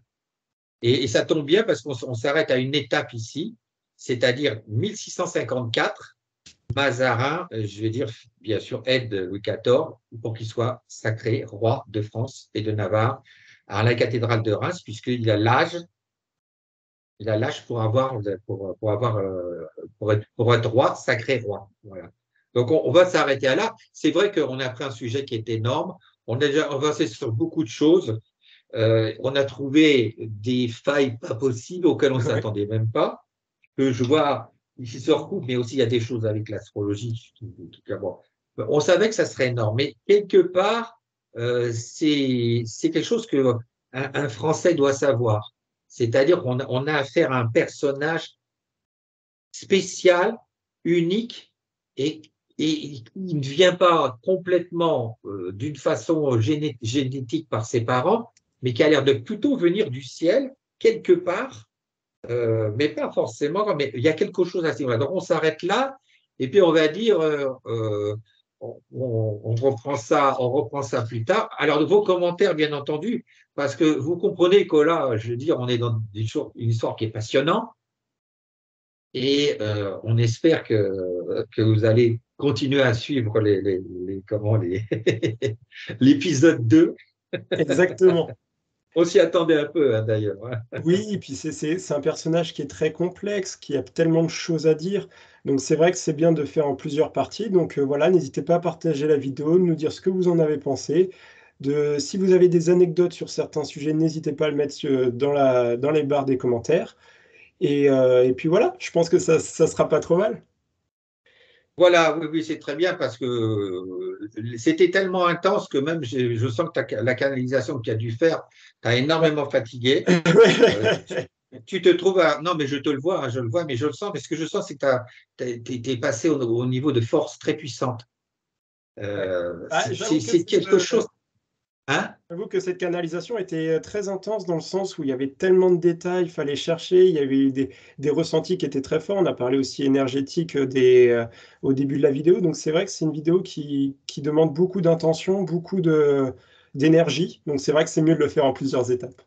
Et ça tombe bien parce qu'on s'arrête à une étape ici, c'est-à-dire 1654. Mazarin, je vais dire, bien sûr, aide Louis XIV pour qu'il soit sacré roi de France et de Navarre à la cathédrale de Reims, puisqu'il a l'âge, pour avoir, pour être roi, sacré roi. Voilà. Donc, on va s'arrêter à là. C'est vrai qu'on a pris un sujet qui est énorme. On a déjà avancé sur beaucoup de choses. On a trouvé des failles pas possibles auxquelles on ne Ouais. s'attendait même pas. Que je vois ici se recoupe, mais aussi il y a des choses avec l'astrologie. Bon, on savait que ça serait énorme, mais quelque part, c'est quelque chose que un Français doit savoir. C'est-à-dire qu'on a affaire à un personnage spécial, unique, et, et il ne vient pas complètement d'une façon génétique par ses parents, mais qui a l'air de plutôt venir du ciel, quelque part, mais pas forcément, mais il y a quelque chose à dire. Donc on s'arrête là, et puis on va dire, on reprend ça plus tard. Alors, vos commentaires, bien entendu, parce que vous comprenez que là, je veux dire, on est dans une histoire qui est passionnante et on espère que vous allez continuer à suivre l'épisode 2. Exactement. On s'y attendait un peu, hein, d'ailleurs. Oui, et puis c'est un personnage qui est très complexe, qui a tellement de choses à dire. Donc c'est vrai que c'est bien de faire en plusieurs parties. Donc voilà, n'hésitez pas à partager la vidéo, de nous dire ce que vous en avez pensé. Si vous avez des anecdotes sur certains sujets, n'hésitez pas à le mettre dans les barres des commentaires. Et puis voilà, je pense que ça sera pas trop mal. Voilà, oui, oui, c'est très bien parce que c'était tellement intense que même je sens que la canalisation que tu as dû faire t'a énormément fatigué. Tu te trouves à… Non, mais je te le vois, hein, je le vois, mais je le sens. Mais ce que je sens, c'est que tu es passé au niveau de force très puissante. Ouais. Ah, C'est quelque chose. Hein? j'avoue que cette canalisation était très intense dans le sens où il y avait tellement de détails, il fallait chercher, il y avait eu des ressentis qui étaient très forts. On a parlé aussi énergétique au début de la vidéo. Donc c'est vrai que c'est une vidéo qui demande beaucoup d'intention, d'énergie. Donc c'est vrai que c'est mieux de le faire en plusieurs étapes.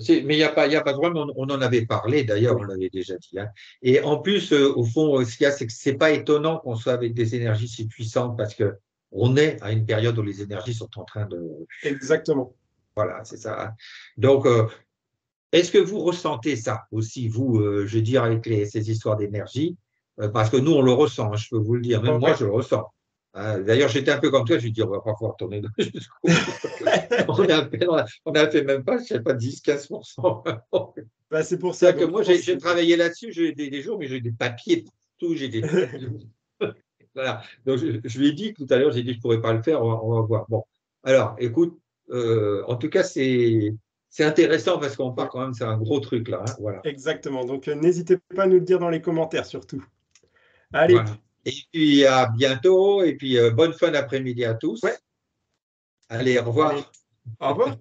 Mais il y a pas vraiment, on en avait parlé d'ailleurs, on Oui, l'avait déjà dit, hein. Et en plus, au fond, ce qu'il y a, c'est que c'est pas étonnant qu'on soit avec des énergies si puissantes parce que on est à une période où les énergies sont en train de… exactement. Voilà, c'est ça, hein. Donc, est-ce que vous ressentez ça aussi, vous, je veux dire, avec ces histoires d'énergie? Parce que nous, on le ressent, hein, je peux vous le dire, même moi, Ouais. je le ressens. D'ailleurs, j'étais un peu comme toi, je me dis, on va pas pouvoir tourner jusqu'au bout. On a fait même pas, je sais pas, 10-15%. Bah, c'est pour ça. C'est-à-dire que Donc je moi, pense j'ai travaillé là-dessus, j'ai des jours, mais j'ai des papiers partout, j'ai des… Voilà. Donc, je lui ai dit tout à l'heure, j'ai dit, je ne pourrais pas le faire, on va voir. Bon, alors, écoute, en tout cas, c'est intéressant parce qu'on part ouais, quand même, c'est un gros truc là, hein, voilà. exactement. Donc n'hésitez pas à nous le dire dans les commentaires surtout. Allez, Voilà. Et puis, à bientôt, et puis, bonne fin d'après-midi à ouais, tous. Allez, au allez, revoir. au revoir.